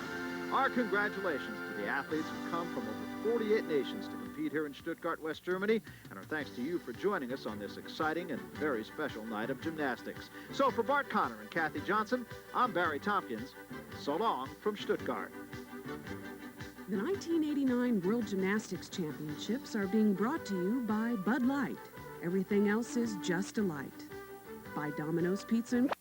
Our congratulations to the athletes who come from over 48 nations to compete here in Stuttgart, West Germany, and our thanks to you for joining us on this exciting and very special night of gymnastics. So for Bart Connor and Kathy Johnson, I'm Barry Tompkins. So long from Stuttgart. The 1989 World Gymnastics Championships are being brought to you by Bud Light. Everything else is just a light. By Domino's Pizza and